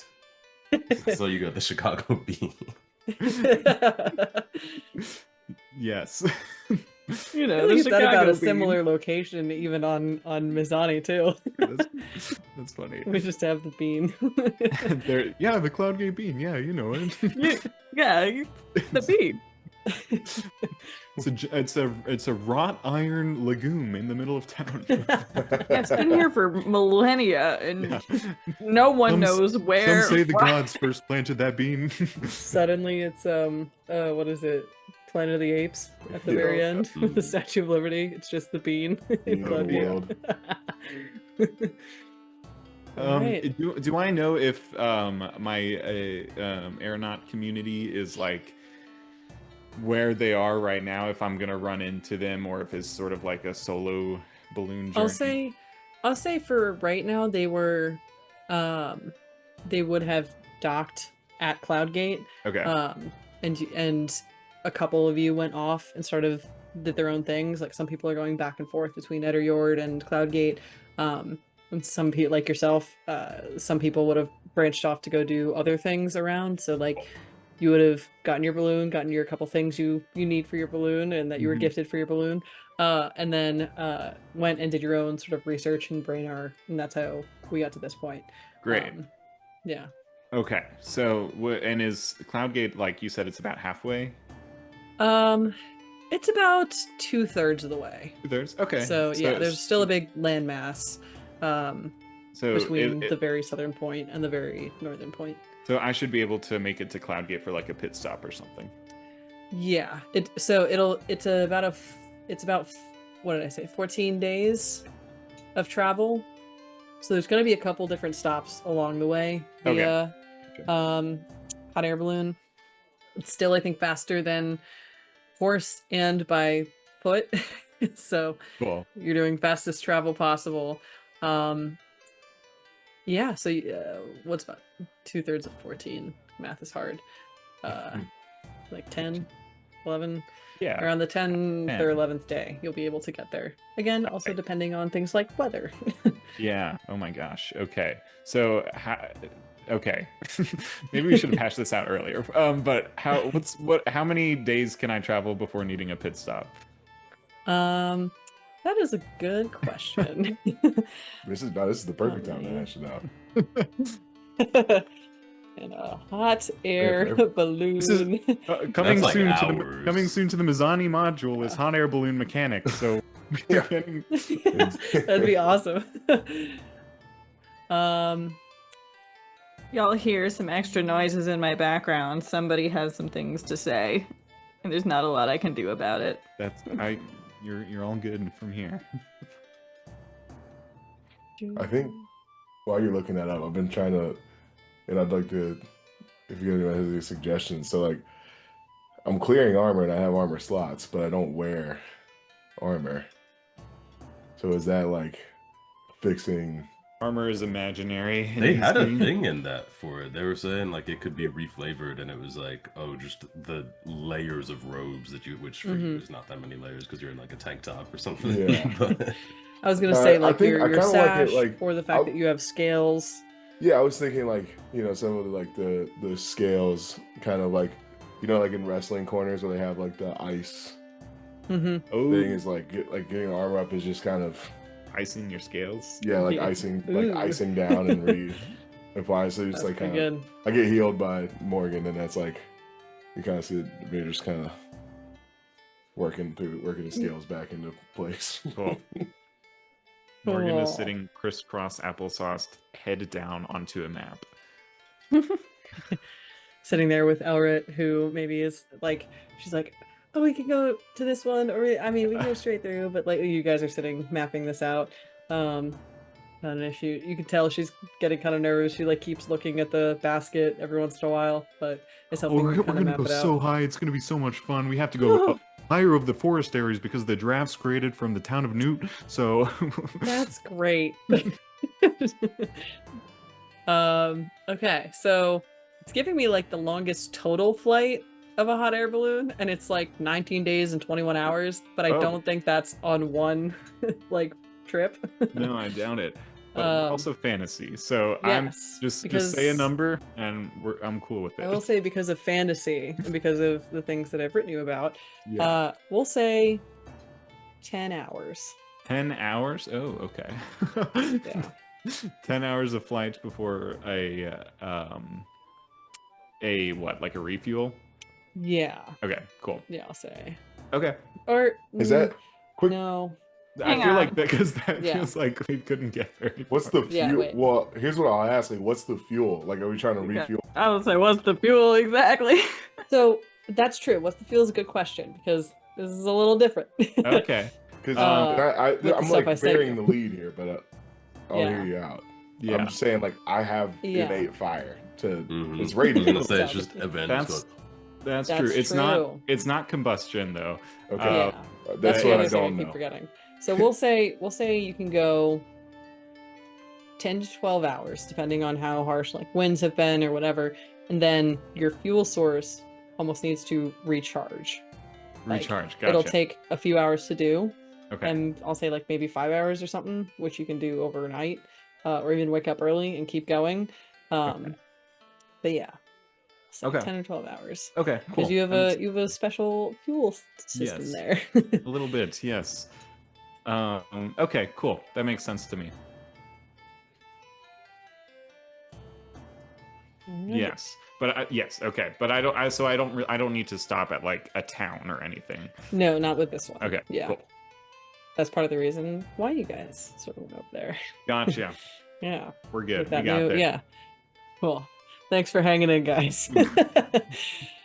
did. So you got the Chicago bean. Yes. You I know, think the it's that about Chicago a bean. similar location even on Mizani too. That's funny. We just have the bean. Yeah, the Cloudgate bean. Yeah, you know it. Yeah, the bean. It's a wrought iron legume in the middle of town. Yeah, it's been here for millennia, and Yeah. no one Some- knows where. Some say the gods first planted that bean. Suddenly it's what is it? Planet of the Apes at the Yeah. very end with the Mm. Statue of Liberty. It's just the bean. Bean of the Cloudgate. world. Alright. Do I know if my aeronaut community is like where they are right now? If I'm gonna run into them, or if it's sort of like a solo balloon journey? I'll say for right now they were they would have docked at Cloudgate. Okay. And a couple of you went off and sort of did their own things. Like some people are going back and forth between Etterjord and Cloudgate. And some people, like yourself, some people would have branched off to go do other things around. So like you would have gotten your balloon, gotten your couple things you need for your balloon and that you were Mhm. gifted for your balloon. And then went and did your own sort of research in Braynar, and that's how we got to this point. Great. Yeah. Okay. So, and is Cloudgate, like you said, it's about halfway? It's about 2/3 of the way. There's okay. So yeah, there's still a big landmass so between the very southern point and the very northern point. So I should be able to make it to Cloudgate for like a pit stop or something. Yeah. It's about what did I say? 14 days of travel. So there's going to be a couple different stops along the way via hot air balloon. It's still, I think, faster than horse and by foot. So Cool. you're doing fastest travel possible. Yeah, so what's about 2/3 of 14? Math is hard. Like 10? 11, Yeah. around the 10th 10. or 11th day, you'll be able to get there. Again, also Okay. depending on things like weather. Yeah. Oh my gosh. Okay. So, okay. Maybe we should have hashed this out earlier. But how many days can I travel before needing a pit stop? That is a good question. This is the perfect time to hash it out. In a hot air Perfect. balloon. This is coming That's like soon to the hours. coming soon to the Mizani module is hot air balloon mechanics. So Yeah. That'd be awesome. Y'all hear some extra noises in my background. Somebody has some things to say, and there's not a lot I can do about it. You're all good from here. I think while you're looking that up, I've been trying to, and I'd like to, if you have any suggestions. So like, I'm clearing armor and I have armor slots, but I don't wear armor. So is that like fixing? Armor is imaginary. in They this had a game. thing in that for it. They were saying like it could be reflavored, and it was like, oh, just the layers of robes that which for you is not that many layers because you're in like a tank top or something. Yeah. But I was gonna say I like think I your kinda like it, sash, like, or the fact that you have scales. Yeah, I was thinking like, some of the scales kind of like, like in wrestling corners where they have like the ice Mm-hmm. Oh, thing is like getting armor up is just kind of icing your scales. like Yeah. icing Ooh. down and apply. So it's That's like pretty kind of good. I get healed by Morgan, and that's like you kind of see me just kind of working the scales back into place. Cool. Morgan is Cool. sitting crisscross applesauce, head down onto a map. Sitting there with Elret, who maybe is like, she's like, oh, we could go to this one, or we can go straight through, but like you guys are sitting mapping this out. Not an issue. You can tell she's getting kind of nervous. She like keeps looking at the basket every once in a while, but it's helping We're her kind of gonna map go it out. so high. It's gonna be so much fun. We have to go up higher of the forest areas because the draft's created from the town of Newt. So That's great. Okay, so it's giving me like the longest total flight of a hot air balloon, and it's like 19 days and 21 hours, but I Oh. don't think that's on one like trip. no, I doubt it. But we're also fantasy, so yes, just because say a number and I'm cool with it. I will say because of fantasy and because of the things that I've written you about, Yeah. we'll say 10 hours. 10 hours? Oh, okay. Yeah. 10 hours of flight before a what, like a refuel? Yeah. Okay, cool. Yeah, I'll say. Okay. Or Is that quick? no. I Hang feel on. like because that Yeah. feels like we couldn't get very What's far. the Yeah, fuel? wait. Well, here's what I'll ask: like, what's the fuel? Like, are we trying to refuel? I would say, what's the fuel exactly? So that's true. What's the fuel is a good question because this is a little different. Okay. Because with the I'm stuff I like sent bearing you. the lead here, but I'll Yeah. hear you out. Yeah. I'm just saying, like, I have Yeah. innate fire to Mhm. it's I was radiant. gonna say it's just Evandris That's- going, That's That's true. It's true. not combustion though. Okay, Yeah. that's That's the what other I thing I don't keep know. forgetting. So we'll say you can go 10 to 12 hours, depending on how harsh like winds have been or whatever, and then your fuel source almost needs to recharge. Like, Recharge. Gotcha. It'll take a few hours to do, Okay. and I'll say like maybe 5 hours or something, which you can do overnight, or even wake up early and keep going. Okay. But yeah, so Okay. 10 or 12 hours. Okay. Cool. Because you have a special fuel system Yes. there. A little bit, yes. Okay, cool. That makes sense to me. Alright. Yes, but yes, okay, but I don't need to stop at like a town or anything. No, not with this one. Okay, Yeah. cool. That's part of the reason why you guys sort of went up there. Gotcha. Yeah. We're good. With that We got new, there. yeah. Cool. Thanks for hanging in, guys.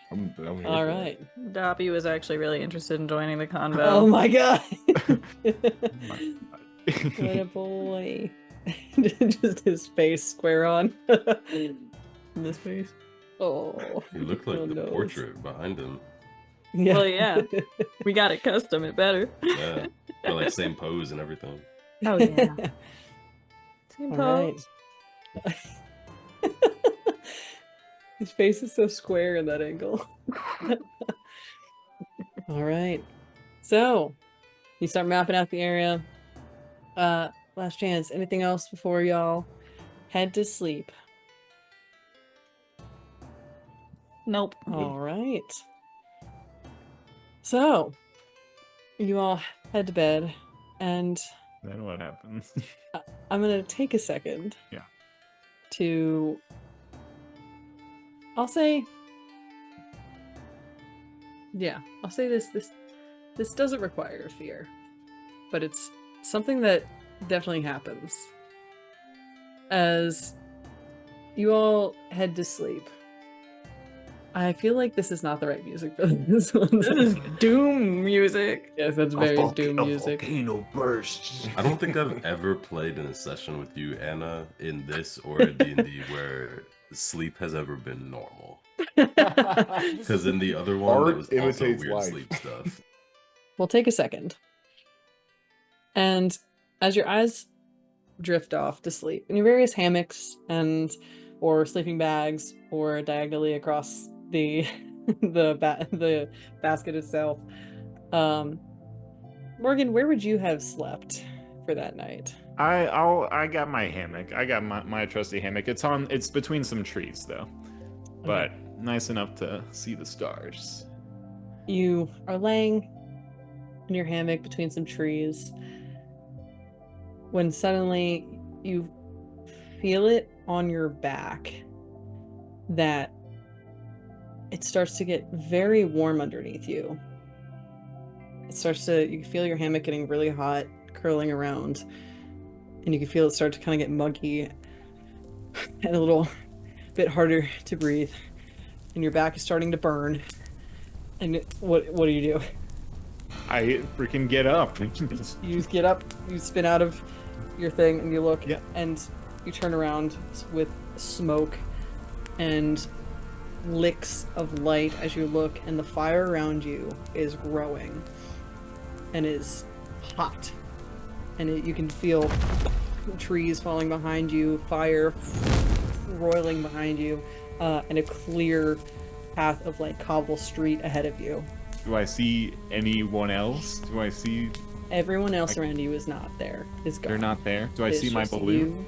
I'm here All for it. right. Doppy was actually really interested in joining the convo. Oh my god. My What a boy. Just his face square on. This face. Oh. he looked like Oh, the no. portrait behind him. Yeah. Well, yeah. We got it custom. It better. Yeah, but like same pose and everything. Oh yeah. Same All right. pose. His face is so square in that angle. All right. So you start mapping out the area. Last chance. Anything else before y'all head to sleep? Nope. All right. So you all head to bed, and Then what happens? I'm gonna take a second. Yeah. To, I'll say, yeah, I'll say this doesn't require fear, but it's something that definitely happens as you all head to sleep. I feel like this is not the right music for this one. This is doom music. Yes, that's very doom music. Volcano bursts. I don't think I've ever played in a session with you, Anna, in this or a D&D where sleep has ever been normal. Because in the other one, Art there was also imitates weird life. sleep stuff. We'll take a second. And as your eyes drift off to sleep in your various hammocks or sleeping bags or diagonally across the the basket itself, Morgan, where would you have slept for that night? I got my hammock. I got my trusty hammock. It's between some trees though, but nice enough to see the stars. You are laying in your hammock between some trees when suddenly you feel it on your back that it starts to get very warm underneath you. You feel your hammock getting really hot, curling around, and you can feel it start to kind of get muggy and a little bit harder to breathe, and your back is starting to burn. And what do you do? I freaking get up. You get up, you spin out of your thing, and you look, Yeah. and you turn around with smoke and licks of light as you look, and the fire around you is growing and is hot, and you can feel trees falling behind you, fire roiling behind you, and a clear path of like cobble street ahead of you. Do I see anyone else? Do I see? Everyone else around you is not there. Is gone. They're not there. Do I It's see my just balloon? you.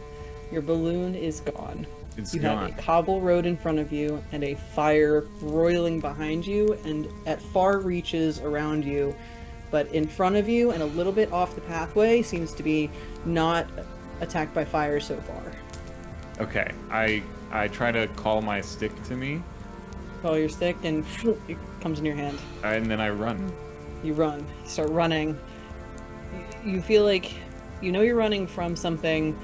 Your balloon is gone. It's You gone. have a cobble road in front of you and a fire roiling behind you and at far reaches around you, but in front of you and a little bit off the pathway seems to be not attacked by fire so far. Okay, I try to call my stick to me, Call your stick and it comes in your hand. and then I run. You run. You start running. You feel like you know you're running from something,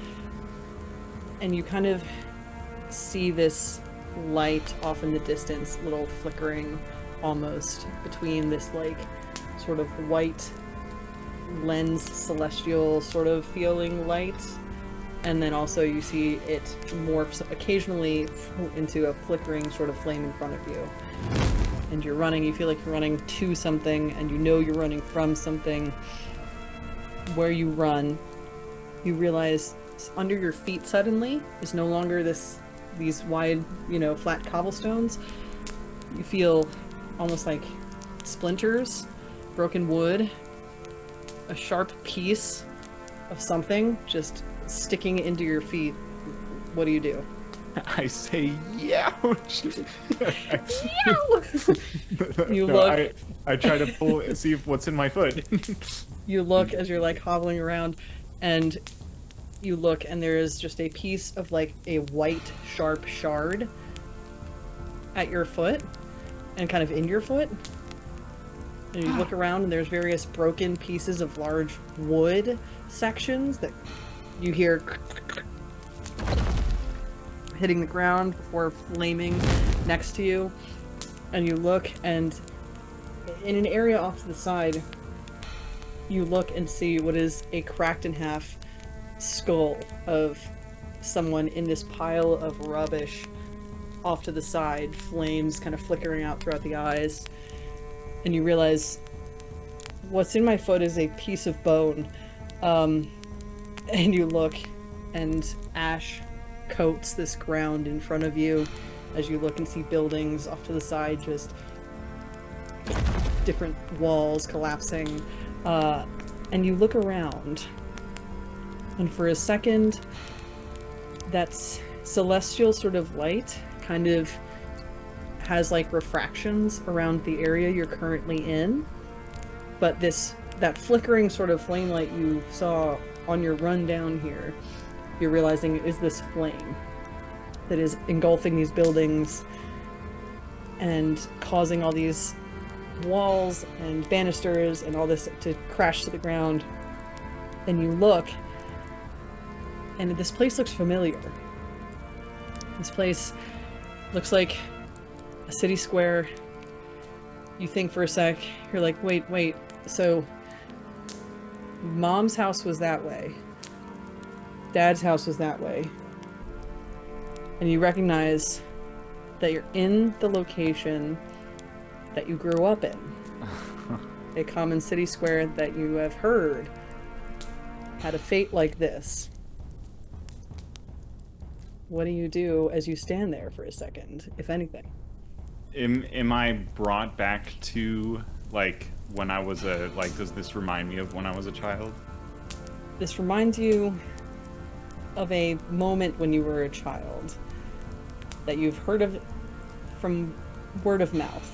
and you kind of see this light off in the distance, little flickering almost between this like sort of white lens celestial sort of feeling light, and then also you see it morphs occasionally into a flickering sort of flame in front of you. And you're running, you feel like you're running to something, and you know you're running from something. Where you run, you realize under your feet suddenly is no longer these wide, flat cobblestones. You feel almost like splinters, broken wood, a sharp piece of something just sticking into your feet. What do you do? I say, "Youch!" You No, look. I try to pull and see what's in my foot. You look as you're like hobbling around, and you look, and there is just a piece of like a white sharp shard at your foot and kind of in your foot. And you look around, and there's various broken pieces of large wood sections that you hear hitting the ground before flaming next to you. And you look, and in an area off to the side, you look and see what is a cracked in half skull of someone in this pile of rubbish off to the side, flames kind of flickering out throughout the eyes. And you realize what's in my foot is a piece of bone. And you look, and ash coats this ground in front of you as you look and see buildings off to the side just different walls collapsing, and you look around, and for a second, that celestial sort of light kind of has like refractions around the area you're currently in, but that flickering sort of flame light you saw on your run down here, you're realizing is this flame that is engulfing these buildings and causing all these walls and banisters and all this to crash to the ground. And you look, and this place looks familiar. This place looks like a city square. You think for a sec, you're like, wait, so Mom's house was that way. Dad's house was that way. And you recognize that you're in the location that you grew up in. A common city square that you have heard had a fate like this. What do you do as you stand there for a second, if anything? Am I brought back to, like, when I was does this remind me of when I was a child? This reminds you of a moment when you were a child that you've heard of from word of mouth.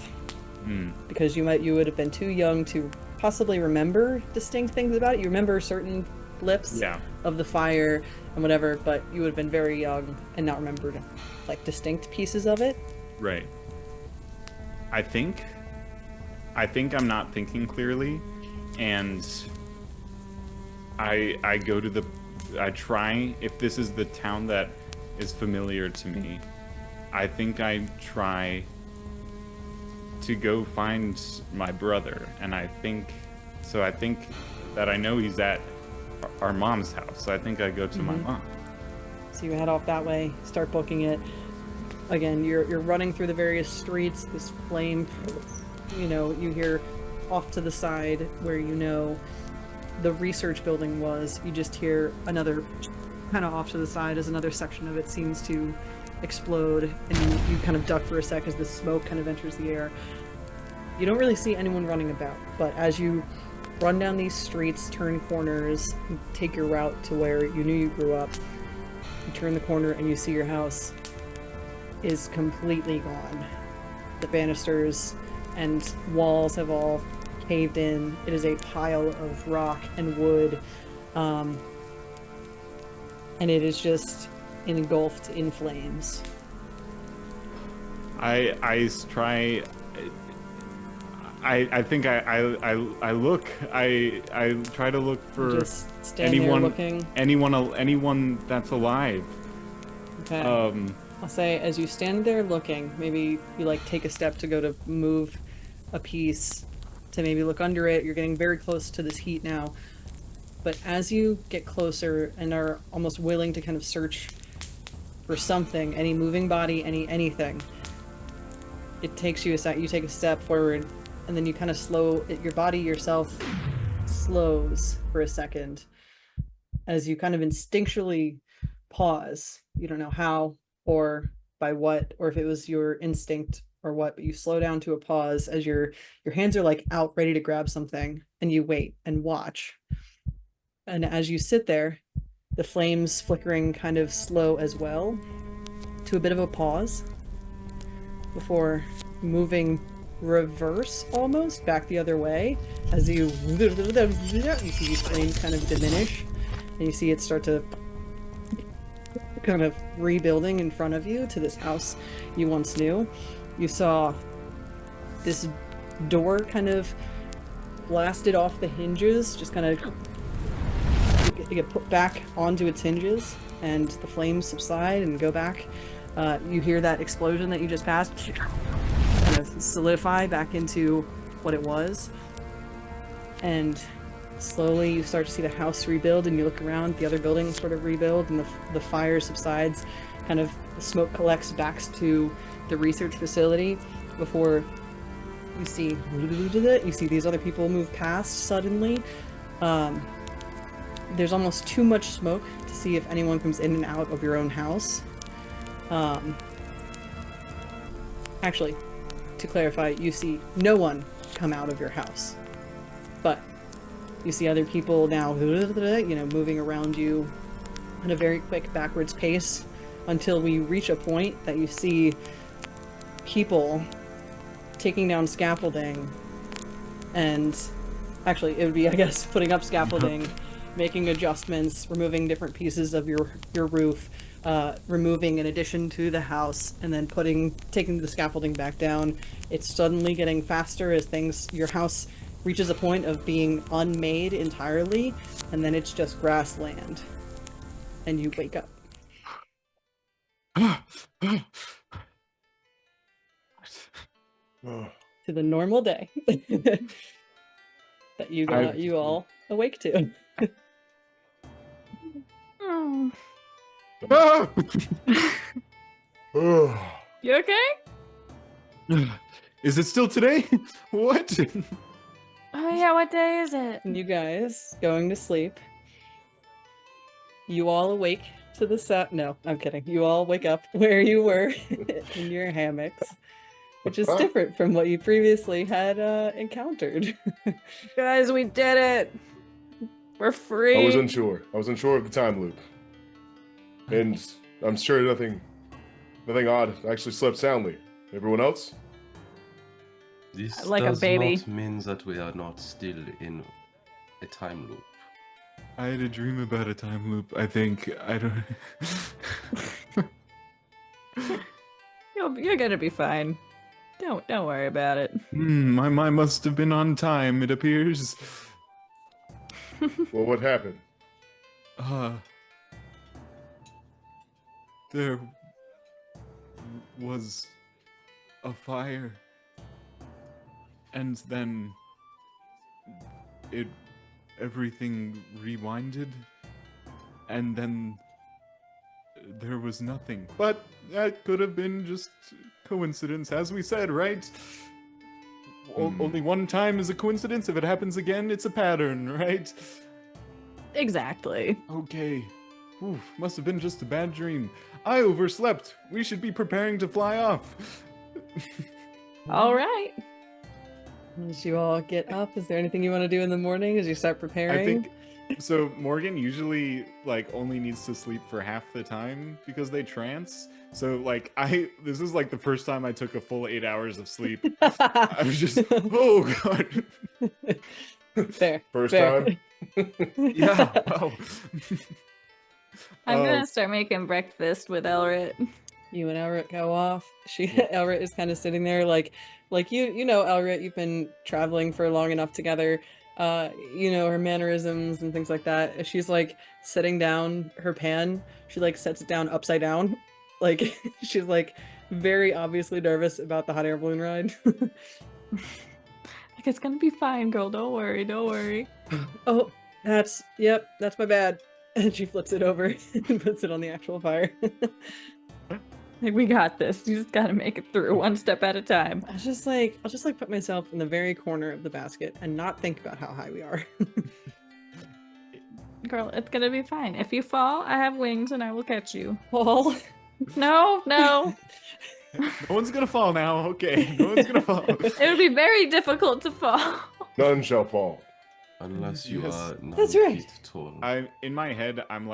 Because you would have been too young to possibly remember distinct things about it. You remember certain blips of the fire and whatever, but you would have been very young and not remembered like distinct pieces of it. Right. I think I'm not thinking clearly, and I go to I try, if this is the town that is familiar to me, I think I try to go find my brother, and I think that I know he's at our mom's house, so I think I go to my mom. So you head off that way, start booking it. Again, you're running through the various streets, this flame, you hear off to the side where the research building was, you just hear another, kind of off to the side as another section of it seems to explode, and you kind of duck for a sec as the smoke kind of enters the air. You don't really see anyone running about, but as you run down these streets, turn corners, take your route to where you knew you grew up, you turn the corner and you see your house is completely gone. The banisters and walls have all caved in. It is a pile of rock and wood, and it is just engulfed in flames. I try. I think I look. I try to look for Just stand there looking. anyone that's alive. Okay. I'll say as you stand there looking, maybe you like take a step to go to move a piece to maybe look under it. You're getting very close to this heat now. But as you get closer and are almost willing to kind of search for something, any moving body, anything, it takes you a sec. You take a step forward, and then you kind of slow it. Your body yourself slows for a second as you kind of instinctually pause. You don't know how or by what, or if it was your instinct or what, but you slow down to a pause as your hands are like out ready to grab something, and you wait and watch. And as you sit there, the flames flickering kind of slow as well to a bit of a pause before moving reverse almost back the other way as you see these flames kind of diminish, and you see it start to kind of rebuilding in front of you to this house you once knew. You saw this door kind of blasted off the hinges, just kind of get put back onto its hinges, and the flames subside and go back. You hear that explosion that you just passed kind of solidify back into what it was, and slowly you start to see the house rebuild, and you look around, the other buildings sort of rebuild, and the fire subsides, kind of the smoke collects back to the research facility before you see these other people move past suddenly. There's almost too much smoke to see if anyone comes in and out of your own house. Actually, to clarify, you see no one come out of your house. But you see other people now, moving around you at a very quick backwards pace until we reach a point that you see people taking down scaffolding, and actually it would be, I guess, putting up scaffolding, making adjustments, removing different pieces of your roof, removing an addition to the house, and then taking the scaffolding back down. It's suddenly getting faster as your house reaches a point of being unmade entirely, and then it's just grassland. And you wake up. To the normal day that you all awake to. You okay? Is it still today? What? Oh yeah, what day is it? You guys going to sleep. You all awake to the sound. No, I'm kidding. You all wake up where you were in your hammocks, which is different from what you previously had encountered. Guys, we did it. We're free. I was unsure of the time loop, and I'm sure nothing odd. I actually slept soundly. Everyone else? This Like a does baby. not mean that we are not still in a time loop. I had a dream about a time loop, I think. I don't... You're gonna be fine. Don't worry about it. My mind must have been on time, it appears. Well, what happened? There was a fire, and then everything rewinded, and then there was nothing. But that could have been just coincidence, as we said, right? Only one time is a coincidence. If it happens again, it's a pattern, right? Exactly. Okay. Oof, must have been just a bad dream. I overslept. We should be preparing to fly off. All right. As you all get up, is there anything you want to do in the morning as you start preparing? I think so. Morgan usually only needs to sleep for half the time because they trance. So this is the first time I took a full 8 hours of sleep. I was just, oh god. Fair. First fair. time? Yeah. Wow. I'm gonna start making breakfast with Elret. You and Elret go off. Elret is kind of sitting there like you know Elret, you've been traveling for long enough together. You know her mannerisms and things like that. She's setting down her pan. She sets it down upside down. She's very obviously nervous about the hot air balloon ride. It's gonna be fine, girl. Don't worry. Oh, that's my bad. And she flips it over and puts it on the actual fire. We got this. You just gotta make it through one step at a time. I'll just put myself in the very corner of the basket and not think about how high we are. Girl, it's gonna be fine. If you fall, I have wings and I will catch you. Fall? No. No one's gonna fall now. Okay, no one's gonna fall. It would be very difficult to fall. None shall fall. Unless you Yes. are 9 That's right. feet tall. In my head, I'm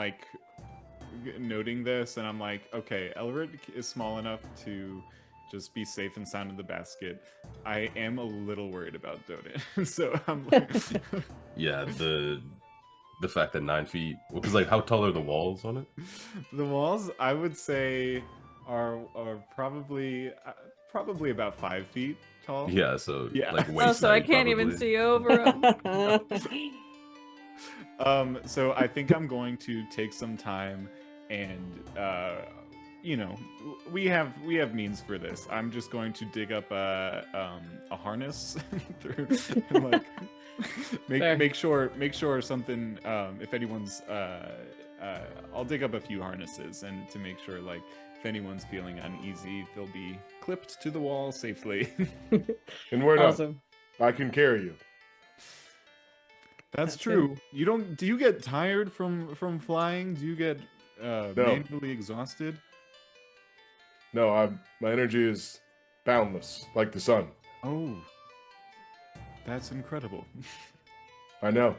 noting this, and I'm okay, Elret is small enough to just be safe and sound in the basket. I am a little worried about Døden, so I'm Yeah, the fact that 9 feet, because how tall are the walls on it? the walls, I would say, are probably about 5 feet tall. Yeah, so Yeah. waist So I height, can't even probably. see over them. So I think I'm going to take some time and we have means for this. I'm just going to dig up a harness through and make sure something if anyone's I'll dig up a few harnesses and to make sure if anyone's feeling uneasy, they'll be clipped to the wall safely. And word up, Awesome. I can carry you. That's That's true. Do you get tired from flying? Do you get manually exhausted? No, my energy is boundless, like the sun. Oh. That's incredible. I know.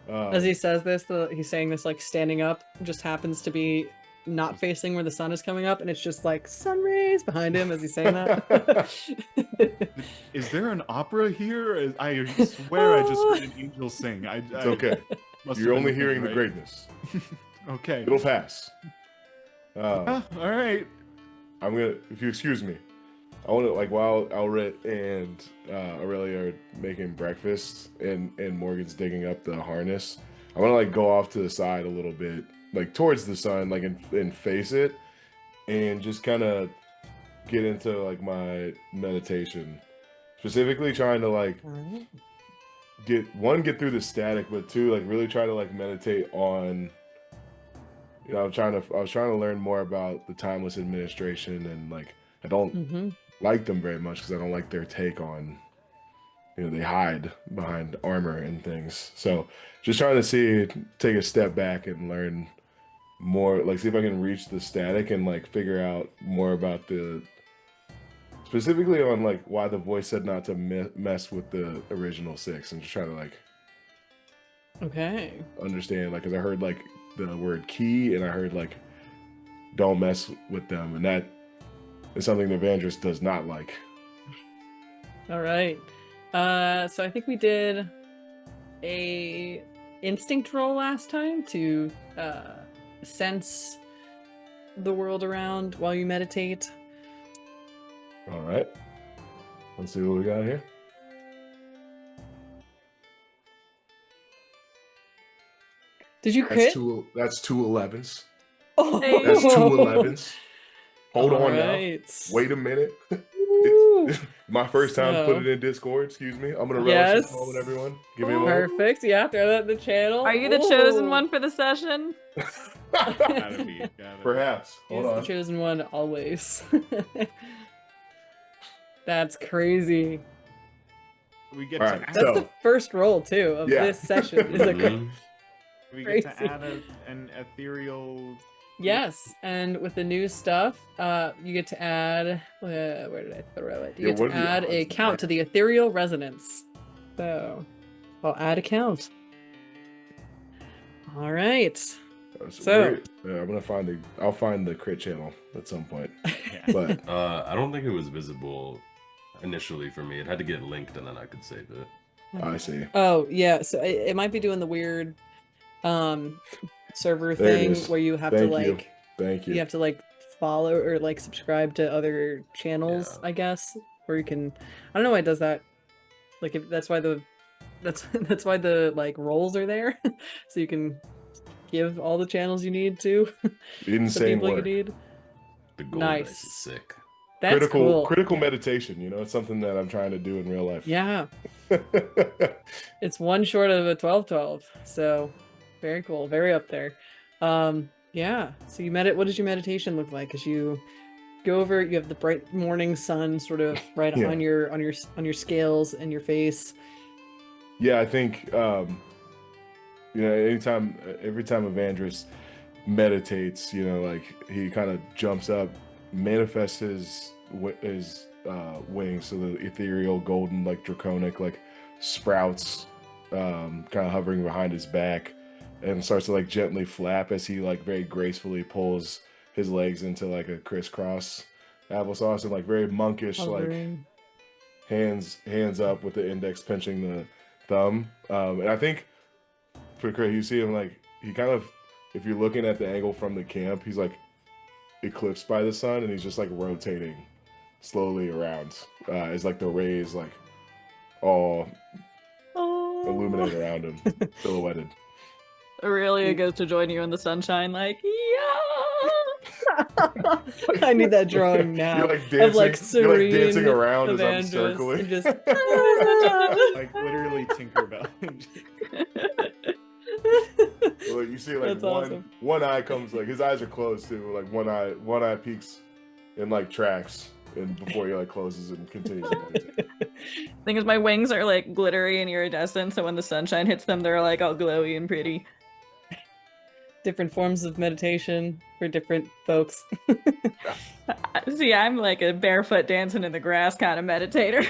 As he says this, he's saying this like standing up, just happens to be not facing where the sun is coming up, and it's just like sun rays behind him as he's saying that. Is there an opera here? I swear I just heard an angel sing. It's okay. You're only hearing the greatness. Okay. It'll pass. All right. I'm gonna, if you excuse me, I want to, like, while Elret and Aurelia are making breakfast and Morgan's digging up the harness, I want to like go off to the side a little bit, like towards the sun, like and face it, and just kind of get into like my meditation, specifically trying to like get through the static, but two, like really try to like meditate on. You know, I was trying to learn more about the Timeless Administration, and like I don't like them very much because I don't like their take on, you know, they hide behind armor and things. So just trying to take a step back and learn more, like see if I can reach the static and like figure out more about specifically on like why the voice said not to mess with the original 6, and just try to like understand, like, because I heard like the word key, and I heard like don't mess with them, and that is something that Evandris does not like. All right. So I think we did a instinct roll last time to sense the world around while you meditate. All right. Let's see what we got here. Did you crit? That's two 11s. Oh. That's two 11s. Hold on right. now. Wait a minute. My first time to put it in Discord. Excuse me. I'm gonna relish this moment, everyone. Give me a moment. Perfect. Yeah, throw that in the channel. Are you the chosen one for the session? Gotta be. Perhaps. Hold on. The chosen one always. That's crazy. We get All right, That's the first roll too of this session. Is like we get to add an ethereal. Yes, and with the new stuff, you get to add. Where did I throw it? You get to add a count to the ethereal resonance. So, I'll add a count. All right. So I'm gonna I'll find the crit channel at some point. But I don't think it was visible initially for me. It had to get linked, and then I could save it. I see. Oh yeah, so it might be doing the weird server thing where you have to like you have to like follow or like subscribe to other channels, I guess, where you can, I don't know why it does that, like if that's why that's why the like roles are there so you can give all the channels you need to insane the people work. you need. The gold dice is sick. That's critical meditation, you know, it's something that I'm trying to do in real life. Yeah. It's one short of a 12-12, so very cool, very up there. Yeah, so what does your meditation look like as you go over? You have the bright morning sun sort of right on your scales and your face. Yeah, I think you know, every time Evandris meditates, you know, like he kind of jumps up, manifests his wings, so the ethereal golden like draconic like sprouts kind of hovering behind his back, and starts to like gently flap as he like very gracefully pulls his legs into like a crisscross applesauce, and like very monkish like hands up with the index pinching the thumb. And I think for Craig, you see him like he kind of, if you're looking at the angle from the camp, he's like eclipsed by the sun, and he's just like rotating slowly around as like the rays like all illuminate around him, silhouetted. Aurelia goes to join you in the sunshine, like, yeah! I need that drawing now. You're like dancing, of like serene you're like dancing around Evandris, as I'm circling. and just Like literally Tinkerbell. Well, you see like That's awesome. one eye comes, like his eyes are closed too, like one eye peeks and like tracks, and before he like closes and continues to meditate. Thing is, my wings are like glittery and iridescent, so when the sunshine hits them, they're like all glowy and pretty. Different forms of meditation for different folks. See, I'm like a barefoot dancing in the grass kind of meditator.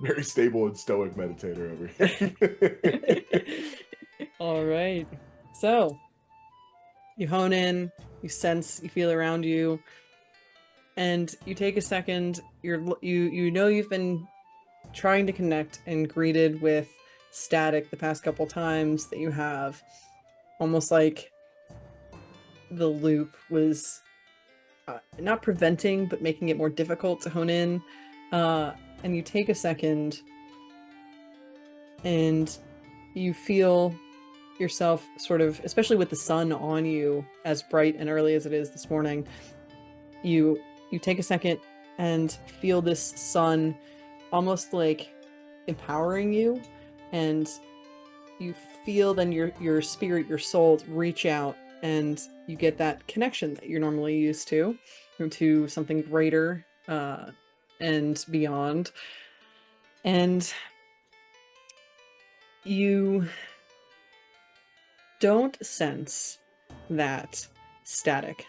Very stable and stoic meditator over here. All right. So you hone in, you sense, you feel around you, and you take a second. You know you've been trying to connect and greeted with static the past couple times that you have, almost like the loop was not preventing but making it more difficult to hone in. And you take a second and you feel yourself sort of, especially with the sun on you as bright and early as it is this morning, you take a second and feel this sun almost like empowering you, and you feel then your spirit, your soul reach out, and you get that connection that you're normally used to something greater and beyond. And you don't sense that static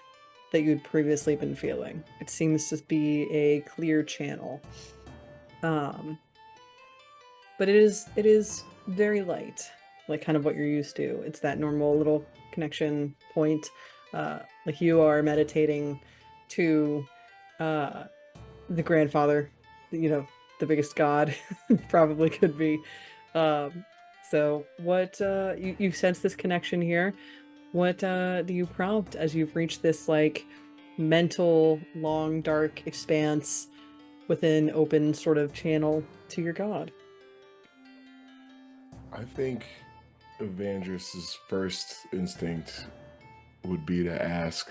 that you'd previously been feeling. It seems to be a clear channel. But it is very light, like kind of what you're used to. It's that normal little connection point. Like you are meditating to the grandfather, the biggest god probably could be. So what you sense this connection here. What do you prompt as you've reached this like mental long dark expanse with an open sort of channel to your god? I think Evandris' first instinct would be to ask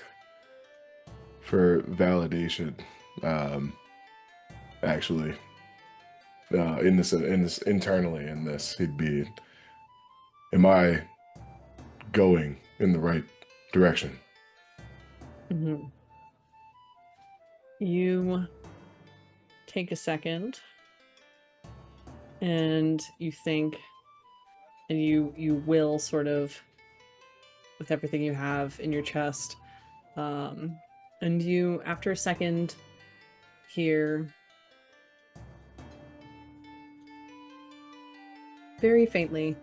for validation. Actually, in this internally, in this, he'd be, am I going in the right direction? Mm-hmm. You take a second and you think, and you will sort of, with everything you have in your chest, and you, after a second, hear very faintly,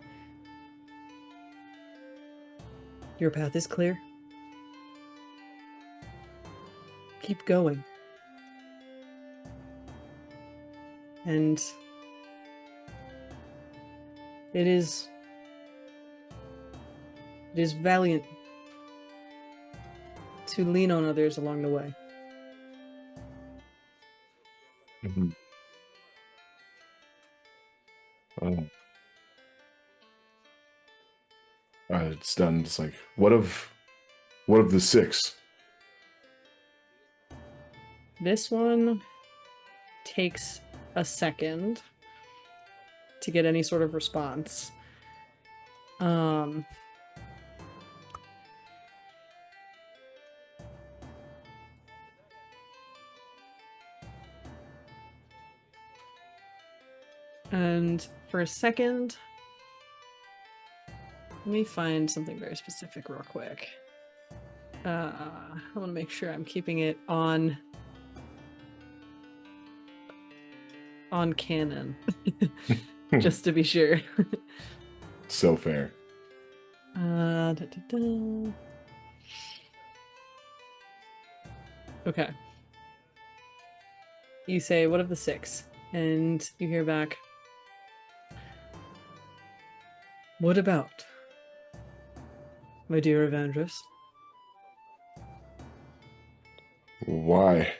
your path is clear. Keep going. And it is valiant to lean on others along the way. Mm-hmm. It's done. It's like, what of the 6? This one takes a second to get any sort of response. And for a second, let me find something very specific real quick. I want to make sure I'm keeping it on canon, just to be sure. So fair. Okay. You say, what of the 6? And you hear back, what about, my dear Evandris? Why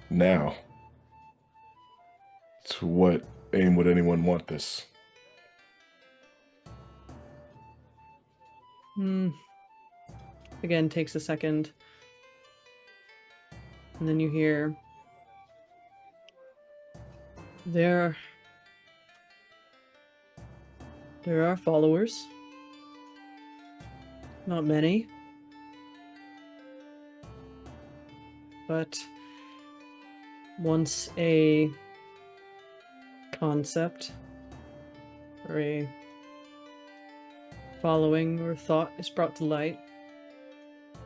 now? To what aim would anyone want this? Again, takes a second. And then you hear, there are followers. Not many. But once a concept or a following or thought is brought to light,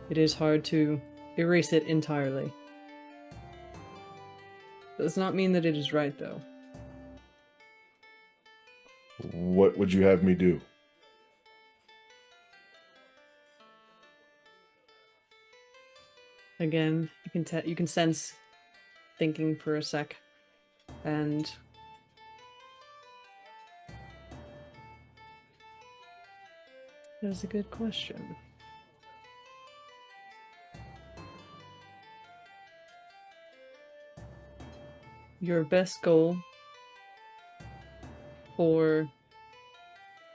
it is hard to erase it entirely. Does not mean that it is right, though. What would you have me do? Again, you can sense thinking for a sec, and that was a good question. Your best goal for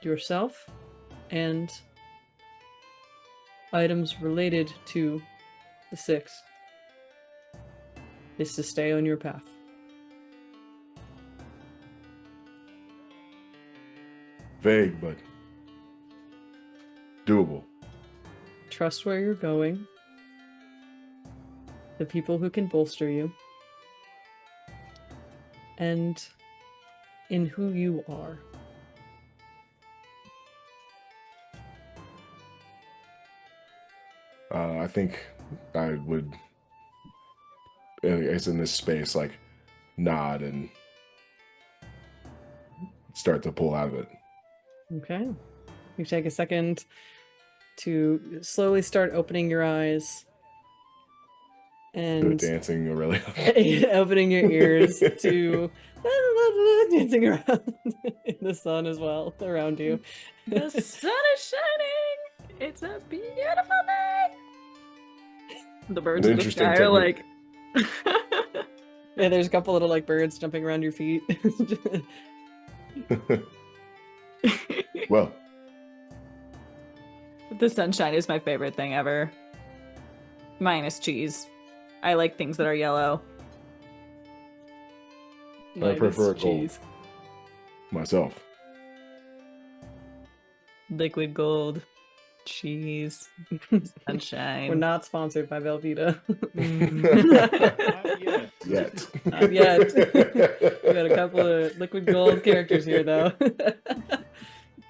yourself and items related to the Six is to stay on your path. Vague, but doable. Trust where you're going, the people who can bolster you, and in who you are. I think I would, it's in this space, like, nod and start to pull out of it. Okay. You take a second to slowly start opening your eyes and Dancing Aurelia. opening your ears to dancing around in the sun as well around you. The sun is shining. It's a beautiful day. The birds An in the interesting sky are technique. like. Yeah, there's a couple little like birds jumping around your feet. Well, The sunshine is my favorite thing ever. Minus cheese. I like things that are yellow. I prefer Minus gold. Myself. Liquid gold. Cheese. Sunshine. We're not sponsored by Velveeta. Not yet. Yet. Not yet. We got a couple of liquid gold characters here, though.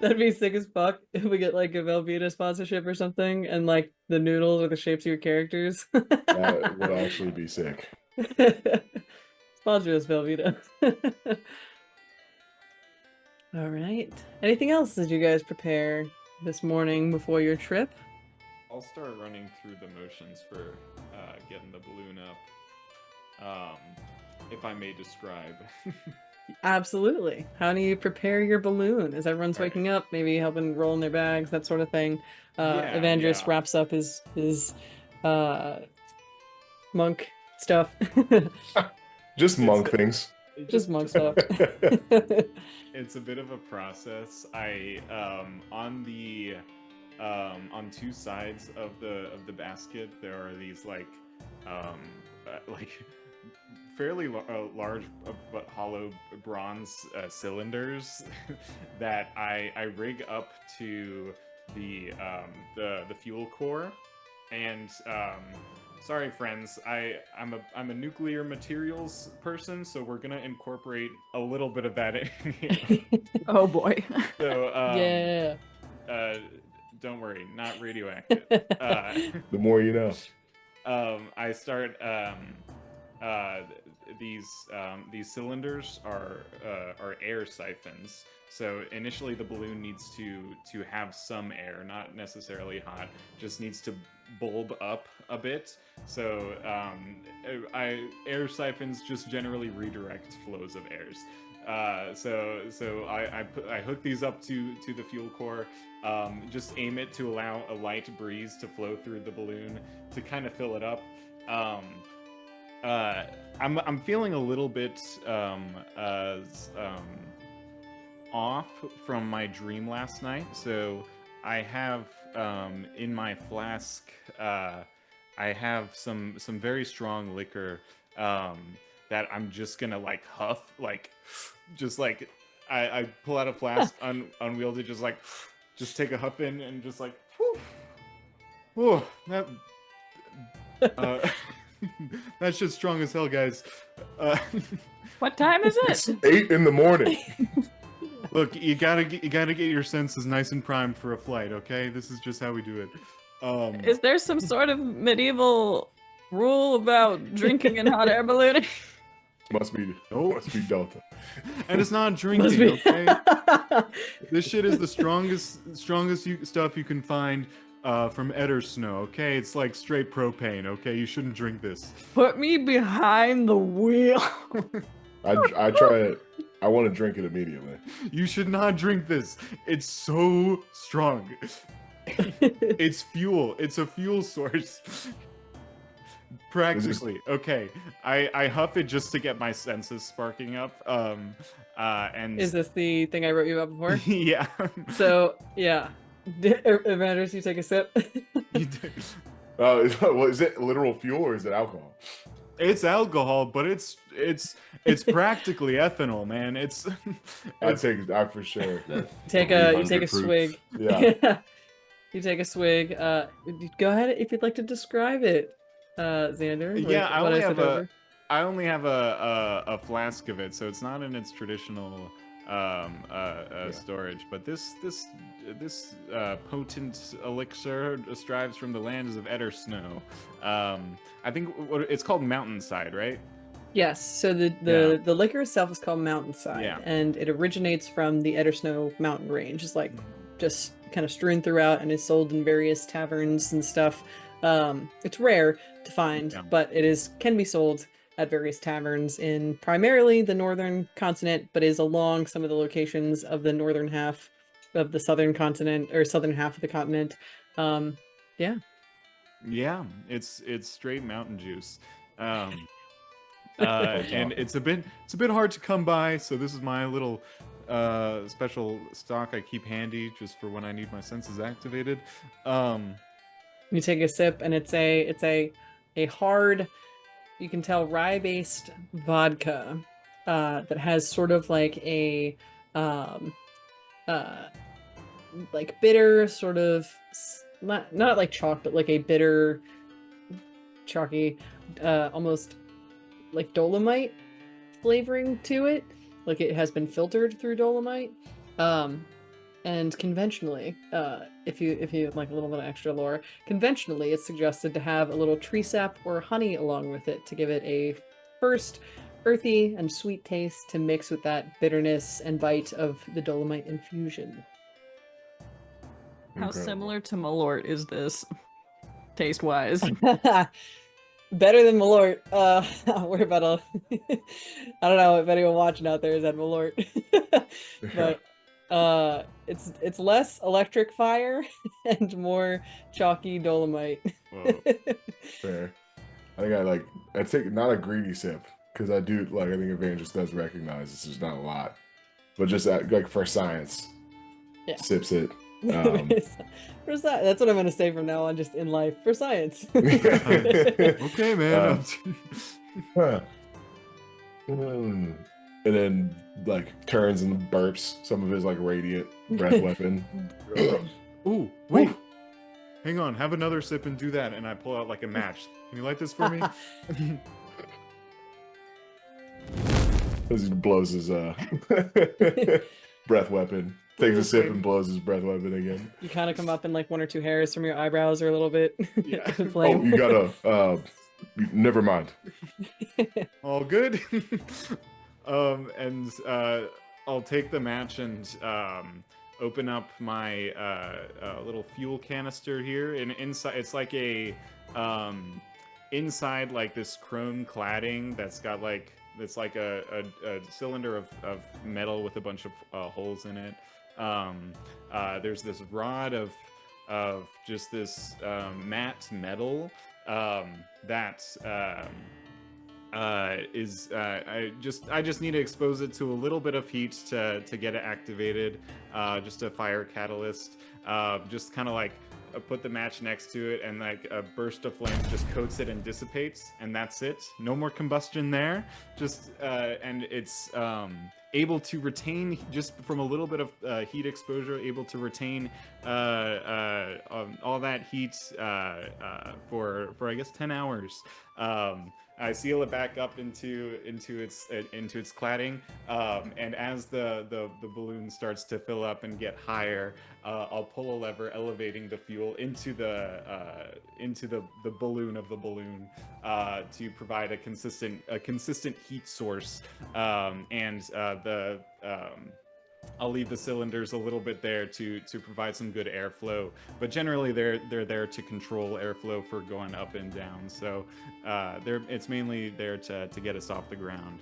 That'd be sick as fuck if we get like a Velveeta sponsorship or something, and like the noodles are the shapes of your characters. That would actually be sick. Sponsor us, Velveeta. All right. Anything else did you guys prepare this morning before your trip? I'll start running through the motions for getting the balloon up. If I may describe. Absolutely. How do you prepare your balloon? As everyone's Right. waking up, maybe helping roll in their bags, that sort of thing. Yeah, Evandris yeah. wraps up his monk stuff. Just monk things. Just monk stuff. It's a bit of a process. I on the on two sides of the basket there are these like fairly large but hollow bronze cylinders that I rig up to the fuel core, and sorry friends, I'm a nuclear materials person, so we're gonna incorporate a little bit of that in here. Oh boy. So Yeah. don't worry, not radioactive. The more you know. I start these cylinders are air siphons. So initially the balloon needs to have some air, not necessarily hot, just needs to bulb up a bit. So air siphons just generally redirect flows of airs. So I hook these up to the fuel core, just aim it to allow a light breeze to flow through the balloon to kind of fill it up. I'm feeling a little bit off from my dream last night, so I have in my flask I have some very strong liquor that I'm just gonna like huff, like just like I pull out a flask, unwield it, just take a huff in and just like whew, that That's just strong as hell, guys. What time is It's it? 8 in the morning. Look, you gotta get your senses nice and primed for a flight, okay? This is just how we do it. Is there some sort of medieval rule about drinking and hot air ballooning? Must be Delta. And it's not Must drinking, be. okay? This shit is the strongest stuff you can find from Eder Snow, okay? It's like straight propane, okay? You shouldn't drink this. Put me behind the wheel. I try it. I want to drink it immediately. You should not drink this. It's so strong. It's fuel. It's a fuel source. Practically. Okay. I huff it just to get my senses sparking up. And Is this the thing I wrote you about before? yeah. So, yeah. Evandris, you take a sip. You do. Well, is it literal fuel or is it alcohol? It's alcohol, but it's practically ethanol, man. I'd take that for sure. That You take 300 a proof. swig. Yeah. You take a swig. Go ahead if you'd like to describe it, Xander. Yeah, like I what only said have over. I only have a flask of it, so it's not in its traditional storage. But this potent elixir strives from the lands of Eder Snow. I think it's called Mountainside, right? Yes. So the liquor itself is called Mountainside, Yeah. and it originates from the Edersnow mountain range. It's like just kind of strewn throughout, and is sold in various taverns and stuff. It's rare to find, Yeah. but it can be sold at various taverns in primarily the northern continent, but is along some of the locations of the northern half of the southern continent, or southern half of the continent. Yeah. Yeah, it's straight mountain juice. And it's a bit hard to come by, so this is my little special stock I keep handy just for when I need my senses activated. You take a sip, and it's a hard, you can tell, rye-based vodka that has sort of like a like bitter sort of not like chalk, but like a bitter, chalky, almost like dolomite flavoring to it. Like it has been filtered through dolomite. And conventionally, if you like a little bit of extra lore, conventionally it's suggested to have a little tree sap or honey along with it to give it a first earthy and sweet taste to mix with that bitterness and bite of the dolomite infusion. How Incredible. similar to Malort is this, taste-wise? Better than Malort. We're about to... I don't know if anyone watching out there is at Malort. But it's less electric fire and more chalky dolomite. Whoa. Fair. I think I take not a greedy sip because I think Evandris does recognize this is not a lot, but just like for science, Yeah. sips it. For that's what I'm gonna say from now on, just in life, for science. Okay, man. Huh. And then like turns and burps some of his like radiant breath weapon. Ooh, wait. Hang on, have another sip and do that, and I pull out like a match. Can you light this for me? As he blows his breath weapon. Takes a sip and blows his breath weapon again. You kind of come up in like 1 or 2 hairs from your eyebrows, or a little bit. Yeah. The Oh, flame. you gotta never mind. All good. And I'll take the match and open up my little fuel canister here. And inside, it's like a inside like this chrome cladding that's got like a cylinder of metal with a bunch of holes in it. There's this rod of just this matte metal that I just need to expose it to a little bit of heat to get it activated. Just a fire catalyst. Just kind of like put the match next to it, and like a burst of flames just coats it and dissipates, and that's it. No more combustion there. Just and it's able to retain, just from a little bit of heat exposure, able to retain all that heat for I guess 10 hours. I seal it back up into its cladding, and as the balloon starts to fill up and get higher, I'll pull a lever, elevating the fuel into the balloon of the balloon to provide a consistent heat source, and I'll leave the cylinders a little bit there to provide some good airflow, but generally they're there to control airflow for going up and down. So it's mainly there to get us off the ground.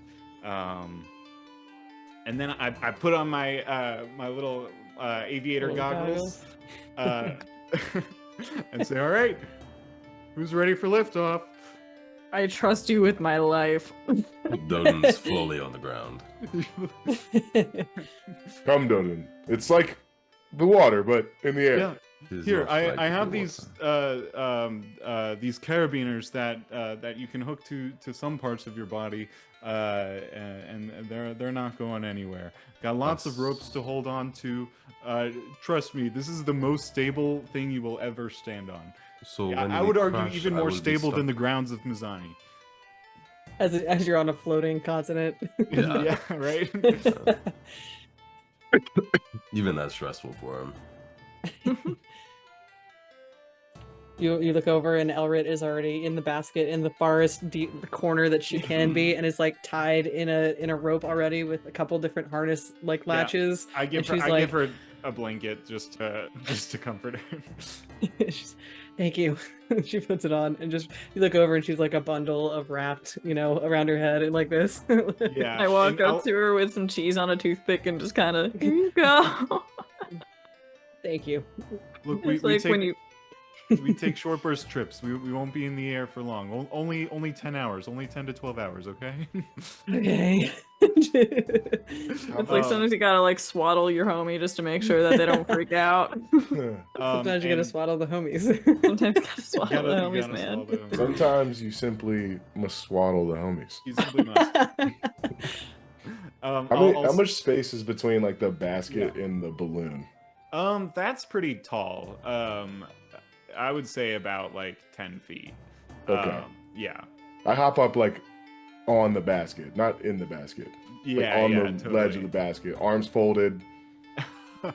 And then I put on my my little aviator goggles, and say, "All right, who's ready for liftoff?" I trust you with my life. Døden's fully on the ground. Come, Døden. It's like the water, but in the air. Yeah. His Here, looks I like have the these water. these carabiners that you can hook to some parts of your body, and they're not going anywhere. Got lots of ropes to hold on to. Trust me, this is the most stable thing you will ever stand on. So Yeah, when I we would argue crash, even I more will be stable than the stuck. grounds of Mizani. As you're on a floating continent. Yeah. Yeah, right. Even that's stressful for him. You look over and Elret is already in the basket in the farthest deep corner that she can be, and is like tied in a rope already with a couple different harness like latches. I give and her she's give her a blanket just to comfort her. she's, thank you. She puts it on and just you look over and she's like a bundle of wrapped, around her head and like this. Yeah, I walk and up to her with some cheese on a toothpick and just kind of, here you go. Thank you. Look, It's like when you. we take short burst trips. We won't be in the air for long. Only 10 hours. Only 10 to 12 hours. Okay. Okay. It's like sometimes you gotta like swaddle your homie just to make sure that they don't freak out. Sometimes you gotta and- swaddle the homies. Sometimes you gotta swaddle the you homies, gotta man. swallow them. Sometimes you simply must swaddle the homies. You simply must. How much space is between like the basket and the balloon? That's pretty tall. I would say about like 10 feet. Okay. Yeah. I hop up like on the basket, not in the basket. Yeah. Like, on yeah, the totally. ledge of the basket, arms folded,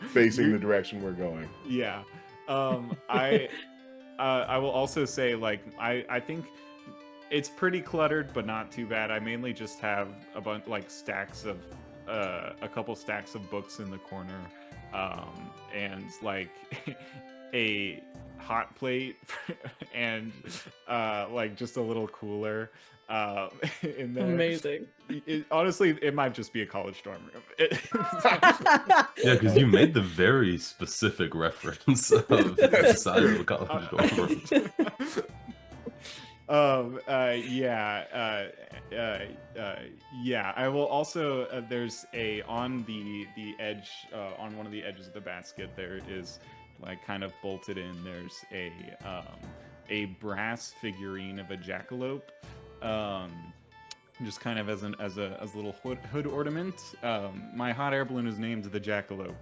facing the direction we're going. Yeah. I will also say like I think it's pretty cluttered, but not too bad. I mainly just have a bunch like stacks of a couple stacks of books in the corner, and like a hot plate and like just a little cooler in there. Amazing. Honestly, it might just be a college dorm room. Yeah, because you made the very specific reference of the side of a college dorm room. Yeah. I will also. There's a on the edge, on one of the edges of the basket. There is like kind of bolted in. There's a brass figurine of a jackalope, just kind of as a little hood ornament. My hot air balloon is named the jackalope.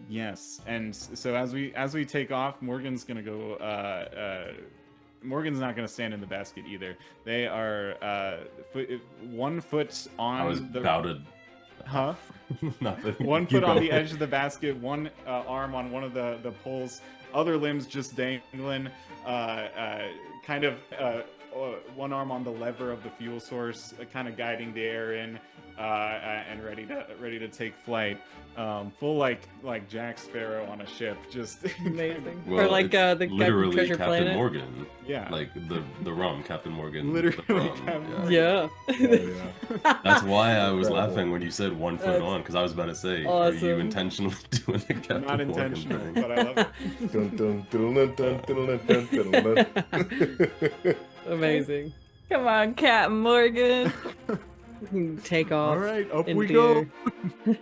Yes, and so as we take off, Morgan's gonna go. Morgan's not gonna stand in the basket either. They are 1 foot on. I was about to. Huh? Nothing. 1 Keep foot on the going. edge of the basket, one arm on one of the poles, other limbs just dangling, kind of one arm on the lever of the fuel source, kind of guiding the air in, and ready to take flight. Full like Jack Sparrow on a ship, just Amazing. Well, or like it's the guy from literally Treasure Captain Planet. Morgan. yeah. Like the rum, Captain Morgan. Literally the rum, Captain yeah. Morgan. Yeah. Oh, yeah. That's why I was Incredible. laughing when you said 1 foot That's on, because I was about to say, are you awesome. intentionally doing the Captain Not Morgan intentional, thing? but I love it. Dun, dun, dun, dun, dun, dun, dun, dun, dun. Amazing. Come on, Captain Morgan. Take off. All right, up in we the go.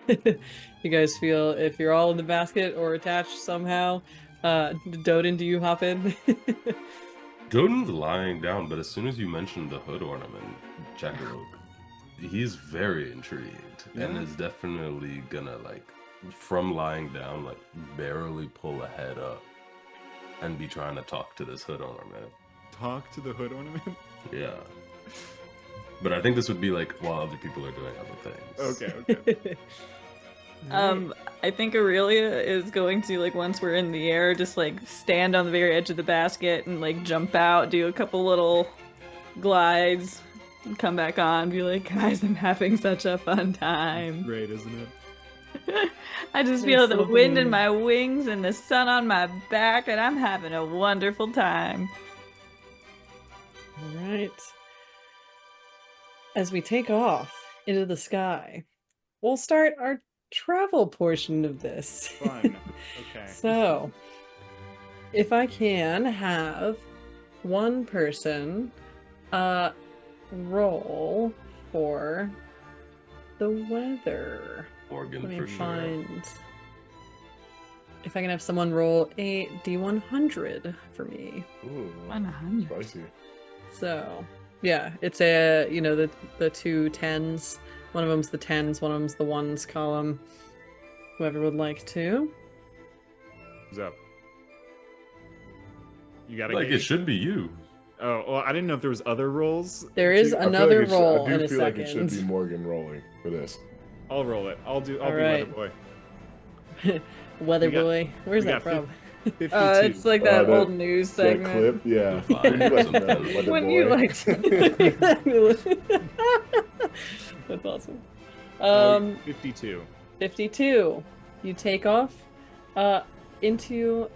air. You guys feel if you're all in the basket or attached somehow. Døden, do you hop in? Døden's lying down, but as soon as you mentioned the hood ornament, Jackalope, he's very intrigued and is definitely gonna like, from lying down, like barely pull a head up and be trying to talk to this hood ornament. talk to the hood ornament? Yeah. But I think this would be like while other people are doing other things. Okay. I think Aurelia is going to, like, once we're in the air, just like stand on the very edge of the basket and like jump out, do a couple little glides, and come back on, be like, guys, I'm having such a fun time. Great, isn't it? I just It's feel the so wind in good. my wings and the sun on my back, and I'm having a wonderful time. All right. As we take off into the sky, we'll start our travel portion of this. Fun. Okay. So, if I can have one person roll for the weather. Morgen Let me for sure. find if I can have someone roll a D100 for me. Ooh, 100. spicy. So, yeah, it's a, the two tens. One of them's the tens, one of them's the ones column. Whoever would like to. Who's up? You gotta Like get. it should be you. Oh, well, I didn't know if there was other rolls. There is I feel another like it should- roll I in do a feel like it should be second. Morgan rolling for this. I'll roll it. I'll be Alright. Weather Boy. Weather We got- boy. Where's we that got from? 52. It's like that that- old news That segment. clip, yeah. The Wouldn't you like something. that, Weather Wouldn't you Boy? like That's awesome. 52. 52. You take off into,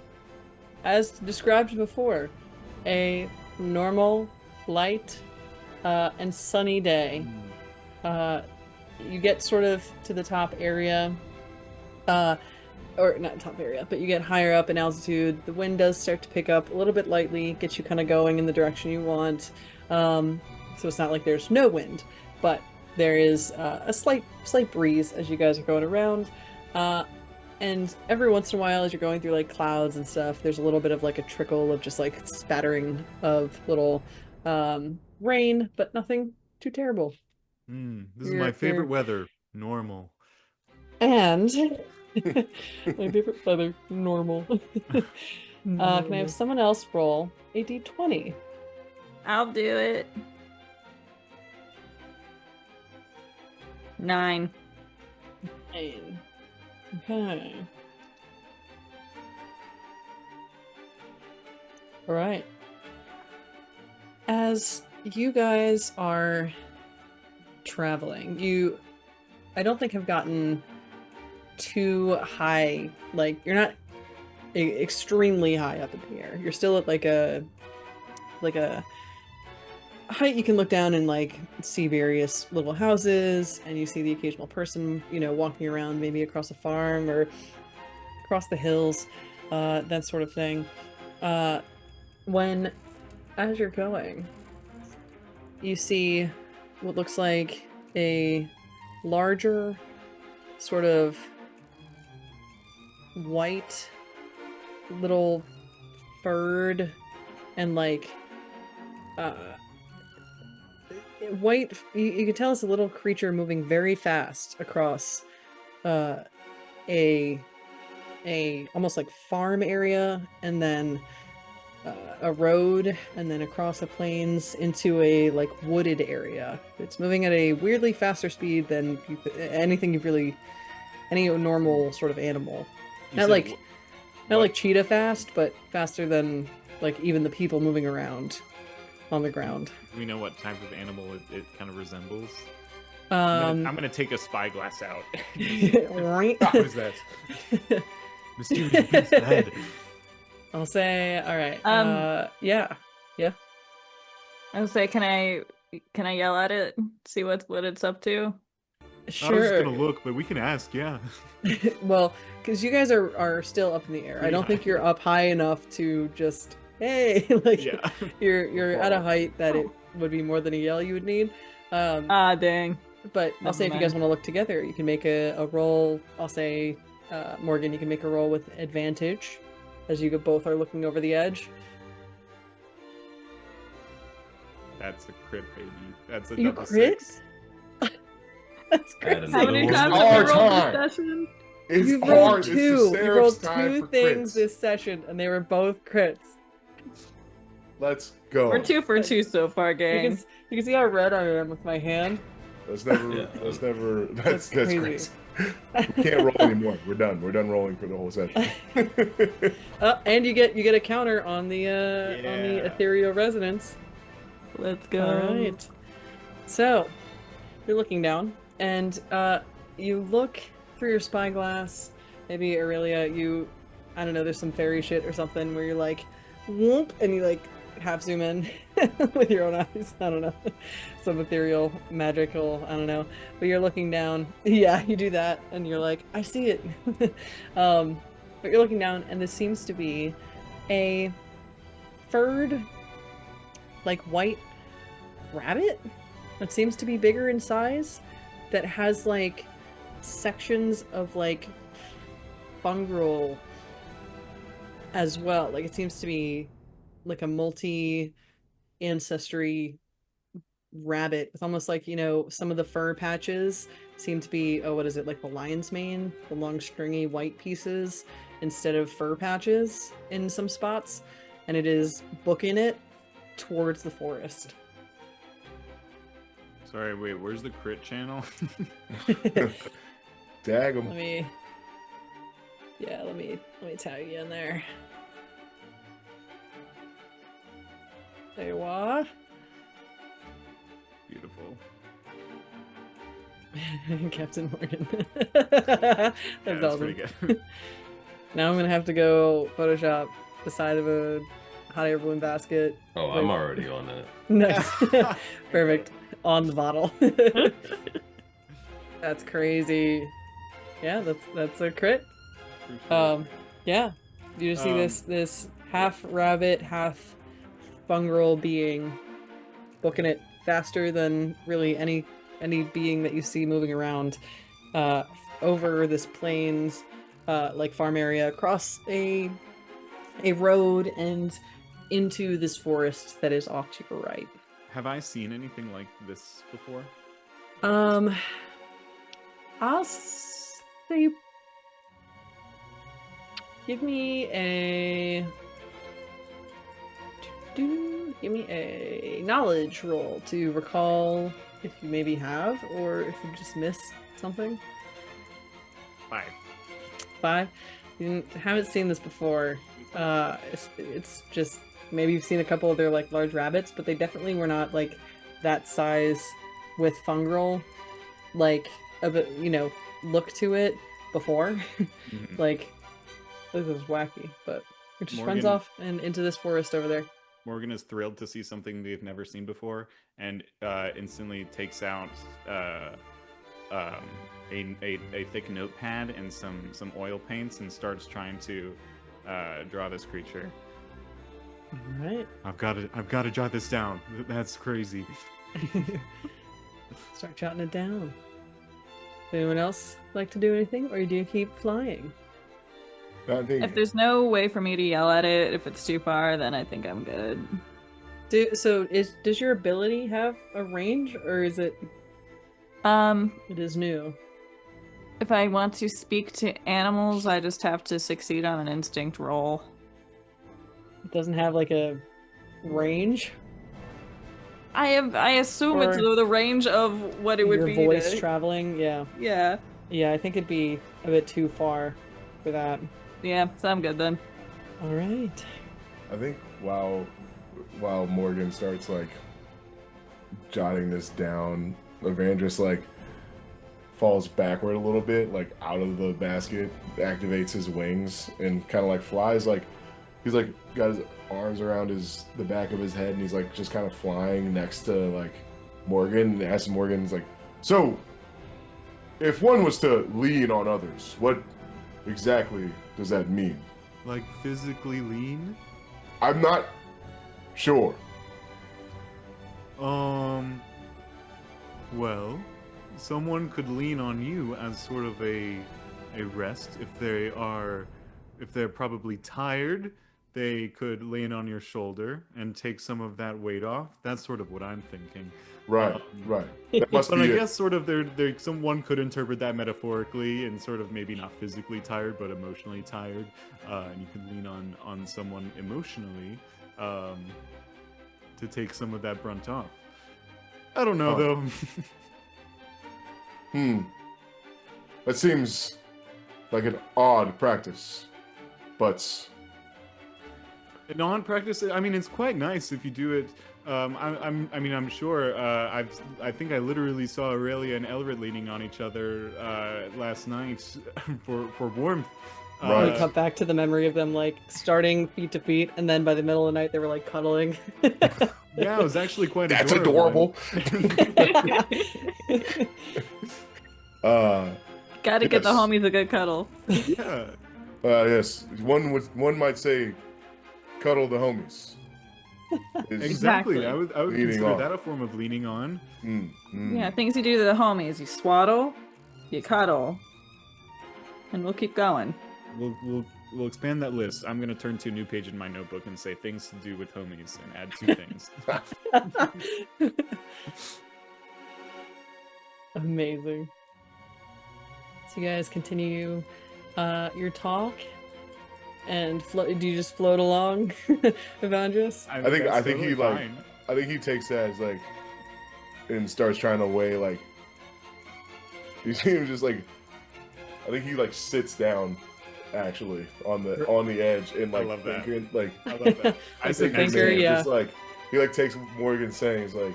as described before, a normal, light, and sunny day. You get sort of to the top area, or not top area, but you get higher up in altitude. The wind does start to pick up a little bit lightly, get you kind of going in the direction you want. So it's not like there's no wind, but there is a slight breeze as you guys are going around. And every once in a while, as you're going through like clouds and stuff, there's a little bit of like a trickle of just like spattering of little rain, but nothing too terrible. This is You're- my favorite you're- weather. Normal. And my favorite feather, normal. Can I have someone else roll a d20? I'll do it. 9. Nine. Okay. All right. As you guys are traveling, I don't think have gotten too high. Like, you're not extremely high up in the air. You're still at like a height you can look down and like see various little houses, and you see the occasional person, walking around maybe across a farm or across the hills, that sort of thing. When, as you're going, you see what looks like a larger sort of white little bird and like white, you can tell it's a little creature moving very fast across a almost like farm area, and then a road, and then across the plains into a like wooded area. It's moving at a weirdly faster speed than any normal sort of animal. You Not said like wh- not what- like cheetah fast, but faster than like even the people moving around on the ground. Do we know what type of animal it kind of resembles? Um, I'm gonna take a spyglass out. right? What is that? Mysterious beast ahead. I'll say, all right. Yeah. I was say, can I yell at it? See what it's up to? I was Sure. just gonna look, but we can ask, yeah. Well, because you guys are still up in the air. I Pretty don't high. think you're up high enough to just, hey, like Yeah. you're at a height that it would be more than a yell you would need. Ah, dang. But I'll Never say if you guys mind. want to look together, you can make a roll. I'll say, Morgan, you can make a roll with advantage as you both are looking over the edge. That's a crit, baby. That's a You double crit? 6. That's Add great. another How many one. times Hard have we rolled time. this session? It's You've hard. rolled It's the two. You Seraph's rolled time two for things crits. this session, and they were both crits. Let's go. We're 2 for 2 so far, You gang. can see how red I am with my hand. That's never. Yeah. That's crazy. We can't roll anymore. We're done. We're done rolling for the whole session. And you get a counter on the Yeah. ethereal resonance. Let's go. All right. So you're looking down, and you look through your spyglass. Maybe Aurelia, I don't know. There's some fairy shit or something where you're like, whoop, and you like half zoom in with your own eyes. I don't know. Some ethereal, magical, I don't know. But you're looking down. Yeah, you do that, and you're like, I see it. But you're looking down, and this seems to be a furred, like white rabbit that seems to be bigger in size, that has like sections of like fungal as well. Like it seems to be like a multi ancestry rabbit with almost like, some of the fur patches seem to be, what is it, like the lion's mane, the long stringy white pieces instead of fur patches in some spots, and it is booking it towards the forest. Sorry, wait, where's the crit channel? Dag 'em. Let me tag you in there. There you are. Beautiful. Captain Morgan. Yeah, That's awesome. pretty good. Now I'm gonna have to go Photoshop the side of a hot air balloon basket. Oh, I'm already on it. Nice. Perfect. On the bottle. That's crazy. Yeah, that's a crit. Yeah. You just see this half rabbit, half fungal being booking it faster than really any being that you see moving around over this plains, like farm area, across a road and into this forest that is off to your right. Have I seen anything like this before? I'll say, give me a knowledge roll to recall if you maybe have, or if you just missed something. 5. You haven't seen this before. It's just, maybe you've seen a couple of their like large rabbits, but they definitely were not like that size with fungal, like a bit, look to it before. Like, this is wacky, but it just runs Morgen- off and into this forest over there. Morgan is thrilled to see something they've never seen before, and instantly takes out a thick notepad and some oil paints and starts trying to draw this creature. All right. I've got to jot this down. That's crazy. Start jotting it down. Anyone else like to do anything, or do you keep flying? I think If there's no way for me to yell at it if it's too far, then I think I'm good. Does your ability have a range, or is it it is new? If I want to speak to animals, I just have to succeed on an instinct roll. It doesn't have like a range? I assume it's Or the range of what it would Your be. voice to... traveling? Yeah. Yeah. Yeah, I think it'd be a bit too far for that. Yeah, so I'm good then. All right. I think while Morgan starts like jotting this down, Evandris like falls backward a little bit, like out of the basket, activates his wings, and kind of like flies. Like he's like got his arms around the back of his head, and he's like just kind of flying next to like Morgan, and asks Morgan's like, so if one was to lean on others, what exactly does that mean? Like physically lean? I'm not sure. Well, someone could lean on you as sort of a rest if they're probably tired. They could lean on your shoulder and take some of that weight off. That's sort of what I'm thinking. Right, right. That must But be I it. guess sort of someone could interpret that metaphorically and sort of maybe not physically tired, but emotionally tired. And you can lean on someone emotionally to take some of that brunt off. I don't know though. That seems like an odd practice, but Non-practice. I mean, it's quite nice if you do it. I'm sure. I think I literally saw Aurelia and Elret leaning on each other last night for warmth. Right. We cut back to the memory of them like starting feet to feet, and then by the middle of the night they were like cuddling. Yeah, it was actually quite. That's adorable. Gotta get the homies a good cuddle. Yeah. Yes. One might say, cuddle the homies. Exactly. I would Leaning consider on. that a form of leaning on. Yeah, things you do to the homies. You swaddle, you cuddle, and we'll keep going. We'll expand that list. I'm gonna turn to a new page in my notebook and say things to do with homies and add 2 things. Amazing. So you guys continue your talk and float. Do you just float along, Evandris? I that's think he totally like fine. I think he takes that as like and starts trying to weigh like you see him just like I think he like sits down actually on the edge and like I love that. thinking, like I love that. I Like said a next thinker, to him. yeah. just like he like takes Morgan's sayings like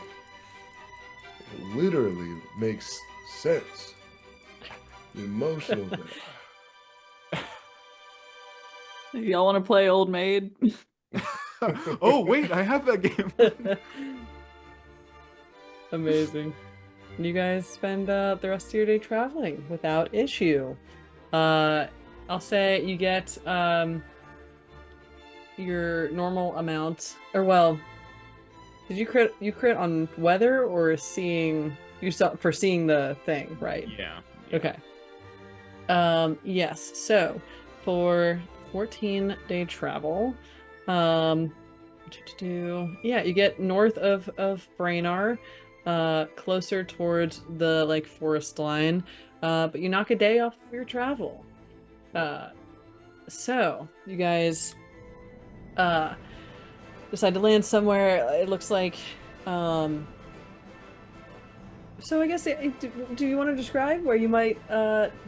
it literally makes sense. The emotional thing. Y'all want to play Old Maid? Oh wait, I have that game. Amazing. And you guys spend the rest of your day traveling without issue. I'll say you get your normal amount, or well, did you crit on weather or seeing you saw for seeing the thing, right? Yeah. Okay. Yes. So for 14-day travel, yeah, you get north of Braynar, closer towards the like forest line, but you knock a day off of your travel. So you guys decide to land somewhere. It looks like so I guess do you want to describe where you might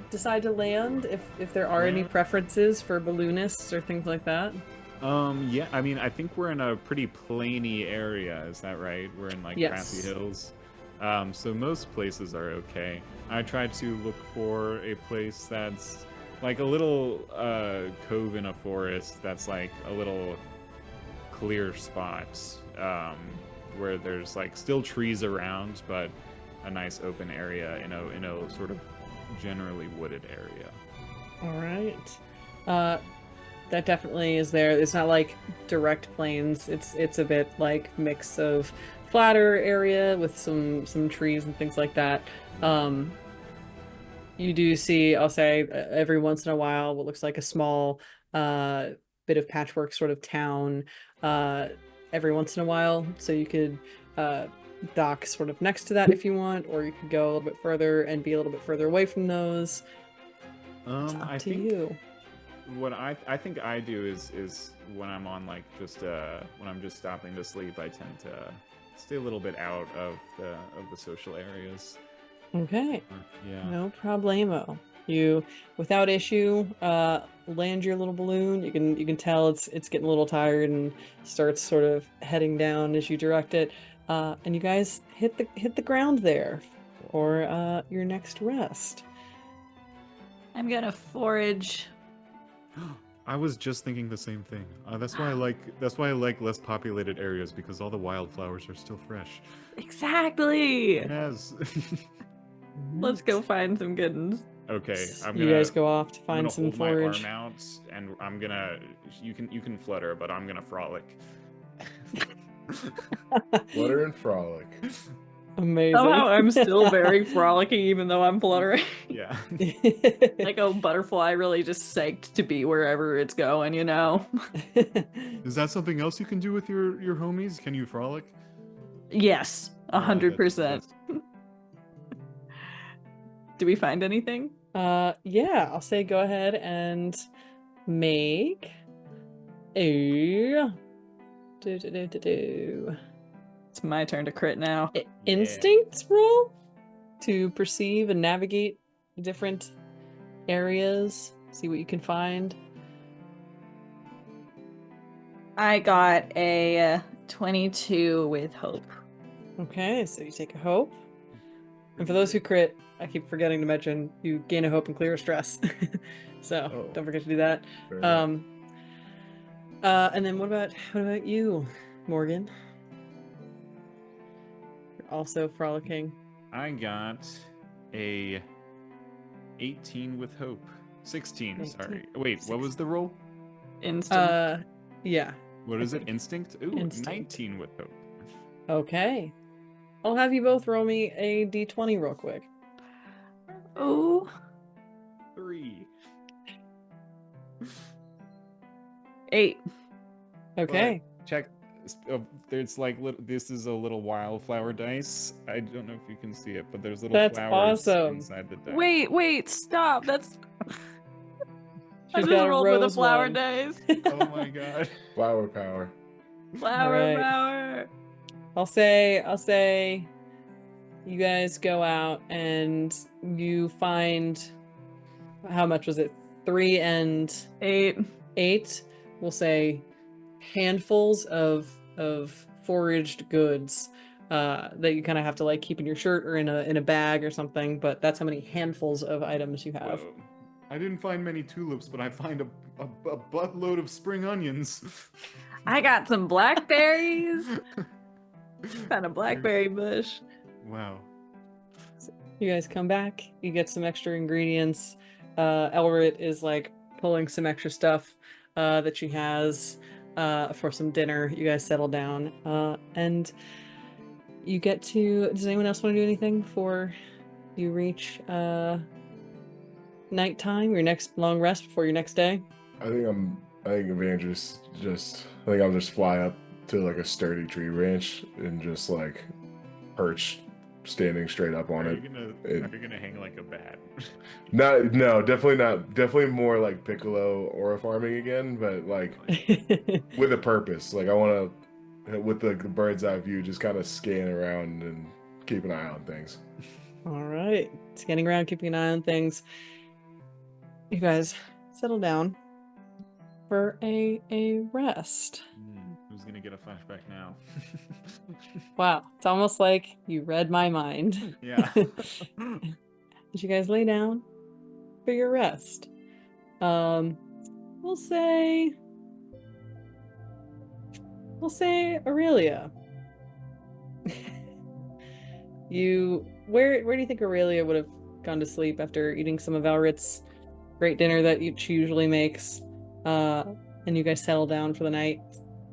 decide to land if there are any preferences for balloonists or things like that? Yeah, I mean, I think we're in a pretty plainy area, is that right? We're in like grassy hills. So most places are okay. I tried to look for a place that's like a little cove in a forest that's like a little clear spot where there's like still trees around, but a nice open area in a sort of generally wooded area. All right. That definitely is there. It's not like direct plains. It's a bit like mix of flatter area with some trees and things like that. You do see, I'll say, every once in a while what looks like a small bit of patchwork sort of town every once in a while. So you could dock sort of next to that if you want, or you could go a little bit further and be a little bit further away from those. It's up to you. What I think I do is when I'm on like just when I'm just stopping to sleep, I tend to stay a little bit out of the social areas. Okay. Yeah. No problemo. You, without issue, land your little balloon. You can tell it's getting a little tired and starts sort of heading down as you direct it. And you guys hit the ground there for your next rest. I'm gonna forage. I was just thinking the same thing. That's why I like less populated areas, because all the wildflowers are still fresh. Exactly. Yes. Let's go find some good ones. Okay, You guys go off to I'm find gonna some hold forage. my arm out, and I'm gonna. You can flutter, but I'm gonna frolic. Flutter and frolic. Amazing. Somehow I'm still very frolicky even though I'm fluttering. Yeah. Like a butterfly really just psyched to be wherever it's going, you know? Is that something else you can do with your homies? Can you frolic? Yes, 100%. Do we find anything? Yeah, I'll say go ahead and make a It's my turn to crit now. Instinct roll to perceive and navigate different areas. See what you can find. I got a 22 with hope. Okay, so you take a hope. And for those who crit, I keep forgetting to mention you gain a hope and clear a stress. So don't forget to do that. Fair enough. And then what about you, Morgan? You're also frolicking. I got a 18 with hope. 16, sorry. 18. Wait, 16. what was the roll? Instinct. Yeah. What is it? Instinct? Ooh, Instinct. 19 with hope. Okay. I'll have you both roll me a d20 real quick. Oh. 3. 8. Okay. But check. There's like this is a little wildflower dice. I don't know if you can see it, but there's little That's flowers awesome. inside the dice. Wait, stop. That's. I She's just got a rolled with a rose flower one. dice. Oh my god. Flower power. Flower Alright. power. I'll say you guys go out and you find, how much was it? 3 and 8. 8. We'll say handfuls of foraged goods that you kind of have to like keep in your shirt or in a bag or something, but that's how many handfuls of items you have. Whoa. I didn't find many tulips, but I find a buttload of spring onions. I got some blackberries. Found a blackberry bush. Wow. You guys come back, you get some extra ingredients. Elret is like pulling some extra stuff that she has for some dinner. You guys settle down and you get to, does anyone else want to do anything before you reach nighttime, your next long rest before your next day? I think Evandris I'll just fly up to like a sturdy tree branch and just like perch standing straight up on Are it. you gonna hang like a bat? No, definitely not. Definitely more like Piccolo aura farming again, but like with a purpose. Like I want to, with the bird's eye view, just kind of scan around and keep an eye on things. All right, scanning around, keeping an eye on things. You guys settle down for a rest. Who's gonna get a flashback now? Wow, it's almost like you read my mind. Yeah. As you guys lay down for your rest, we'll say Aurelia. Where do you think Aurelia would have gone to sleep after eating some of Elret's great dinner that she usually makes? And you guys settle down for the night.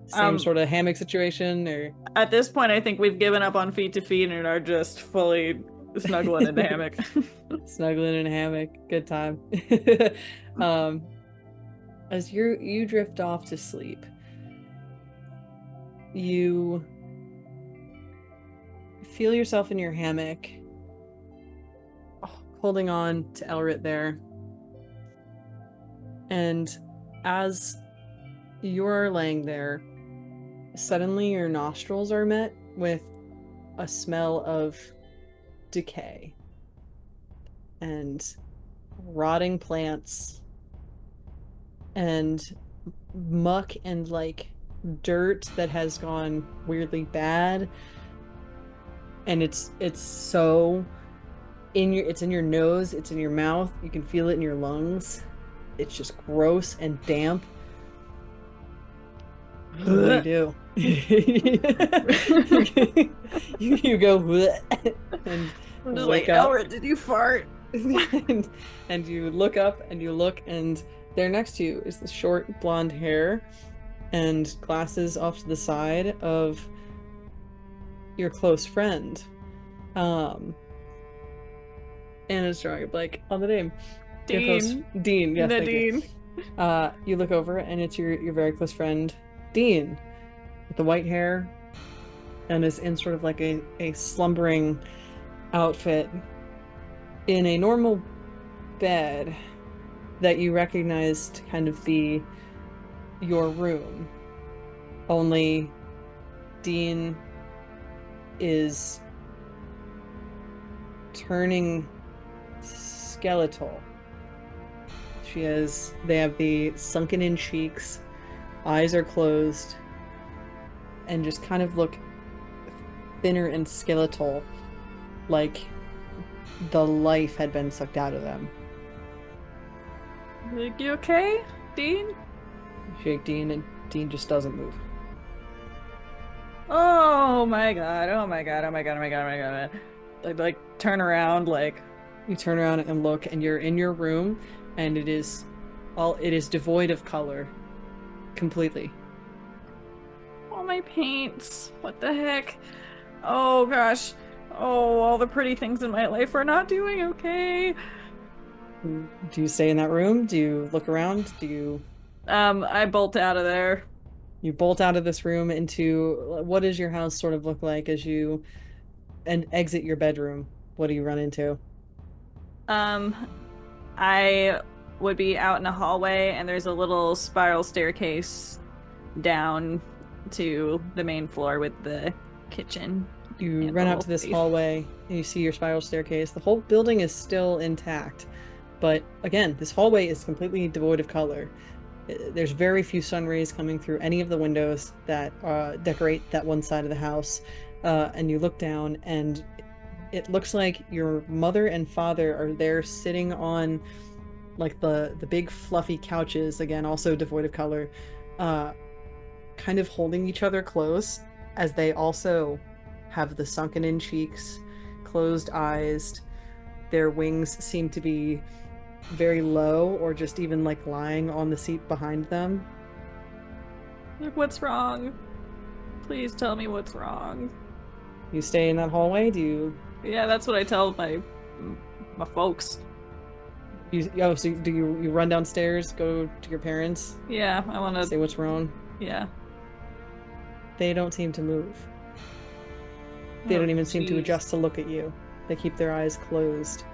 Same sort of hammock situation, or At this point, I think we've given up on feet to feet and are just fully snuggling in the hammock. snuggling in a hammock. Good time. As you drift off to sleep, you feel yourself in your hammock, holding on to Elret there. And as you're laying there, suddenly your nostrils are met with a smell of decay and rotting plants and muck and like dirt that has gone weirdly bad, and it's so it's in your nose, it's in your mouth, you can feel it in your lungs. It's just gross and damp. What do you do? you go and I'm just wake like, up. Elret, did you fart? and you look up and you look, and there next to you is the short blonde hair and glasses off to the side of your close friend. And it's drawing a blank on the name. Your close- Dean, yes, thank you. Nadine. You look over and it's your very close friend Dean with the white hair and is in sort of like a slumbering outfit in a normal bed that you recognize to kind of be your room, only Dean is turning skeletal. They have the sunken in cheeks, eyes are closed, and just kind of look thinner and skeletal, like the life had been sucked out of them. You okay, Dean? You shake Dean, and Dean just doesn't move. Oh my god, oh my god, oh my god, oh my god, oh my god. I like turn around, like You turn around and look, and you're in your room, and it is devoid of color. Completely. all my paints. What the heck? Oh gosh. Oh, all the pretty things in my life are not doing okay. Do you stay in that room? Do you look around? I bolt out of there. You bolt out of this room into, what does your house sort of look like as you exit your bedroom? What do you run into? I would be out in a hallway, and there's a little spiral staircase down to the main floor with the kitchen. You and run the out whole to this space. hallway, and you see your spiral staircase. The whole building is still intact, but again, this hallway is completely devoid of color. There's very few sun rays coming through any of the windows that decorate that one side of the house. And you look down, and it looks like your mother and father are there sitting on like the big fluffy couches, again, also devoid of color, kind of holding each other close as they also have the sunken in cheeks, closed eyes. Their wings seem to be very low, or just even like lying on the seat behind them. Like, what's wrong? Please tell me what's wrong. You stay in that hallway? Yeah, that's what I tell my folks. So do you run downstairs, go to your parents, Yeah, I want say to. what's wrong? Yeah. They don't seem to move. They Oh, don't even seem to jeez. adjust to look at you. They keep their eyes closed.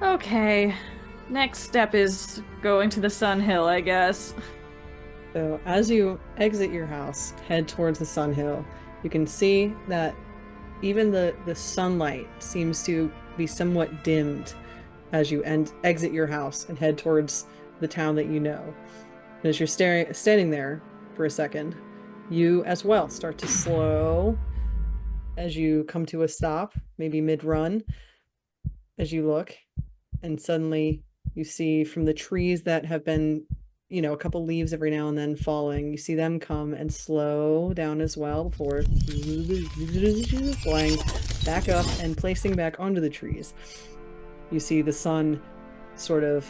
Okay. Next step is going to the Sun Hill, I guess. So as you exit your house, head towards the Sun Hill, you can see that even the sunlight seems to be somewhat dimmed as you exit your house and head towards the town that you know. And as you're standing there for a second, you as well start to slow as you come to a stop, maybe mid-run, as you look, and suddenly you see from the trees that have been, a couple leaves every now and then falling, you see them come and slow down as well before flying back up and placing back onto the trees. You see the sun sort of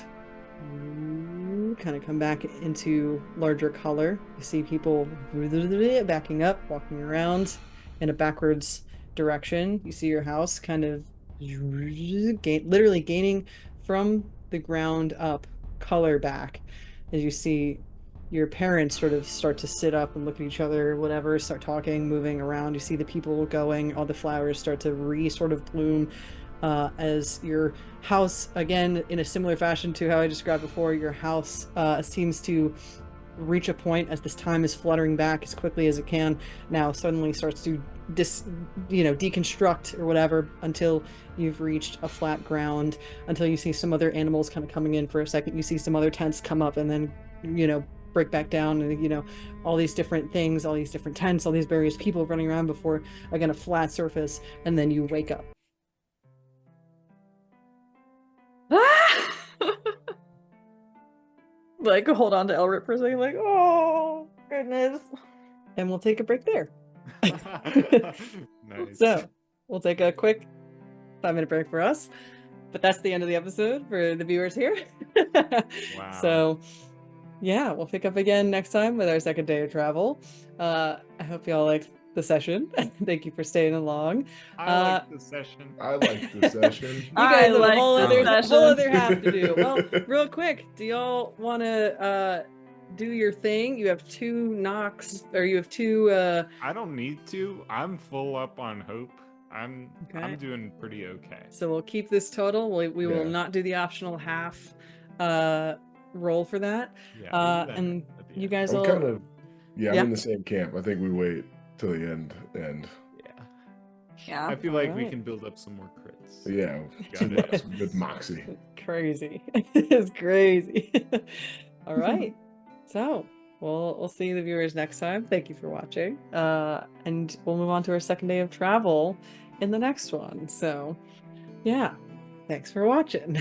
kind of come back into larger color. You see people backing up, walking around in a backwards direction. You see your house kind of literally gaining from the ground up color back as you see your parents sort of start to sit up and look at each other, whatever, start talking, moving around. You see the people going, all the flowers start to sort of bloom, as your house, again, in a similar fashion to how I described before, your house seems to reach a point as this time is fluttering back as quickly as it can now, suddenly starts to deconstruct or whatever, until you've reached a flat ground, until you see some other animals kind of coming in for a second. You see some other tents come up and then break back down, and all these different things, all these different tents, all these various people running around before, again, a flat surface, and then you wake up. Like, hold on to Elret for a second, like, oh, goodness. And we'll take a break there. Nice. So we'll take a quick 5-minute break for us, but that's the end of the episode for the viewers here. Wow. So yeah, we'll pick up again next time with our second day of travel. I hope y'all liked the session. Thank you for staying along. I like the session. I like the session. You guys have like a whole this other session. half to do. Well, real quick, do y'all want to do your thing? You have 2 knocks, or you have 2 I don't need to. I'm full up on hope. I'm Okay. doing pretty okay. So we'll keep this total. We will Yeah. not do the optional half roll for that. Yeah. we'll do that And at the you end. guys I'm will kind of Yeah, I'm Yeah. in the same camp. I think we wait till the end, and Yeah. Yeah. I feel like we Alright. can build up some more crits. yeah, Got it. some good moxie. Crazy. It's crazy. All right. So we'll see the viewers next time. Thank you for watching. And we'll move on to our second day of travel in the next one. So yeah, thanks for watching.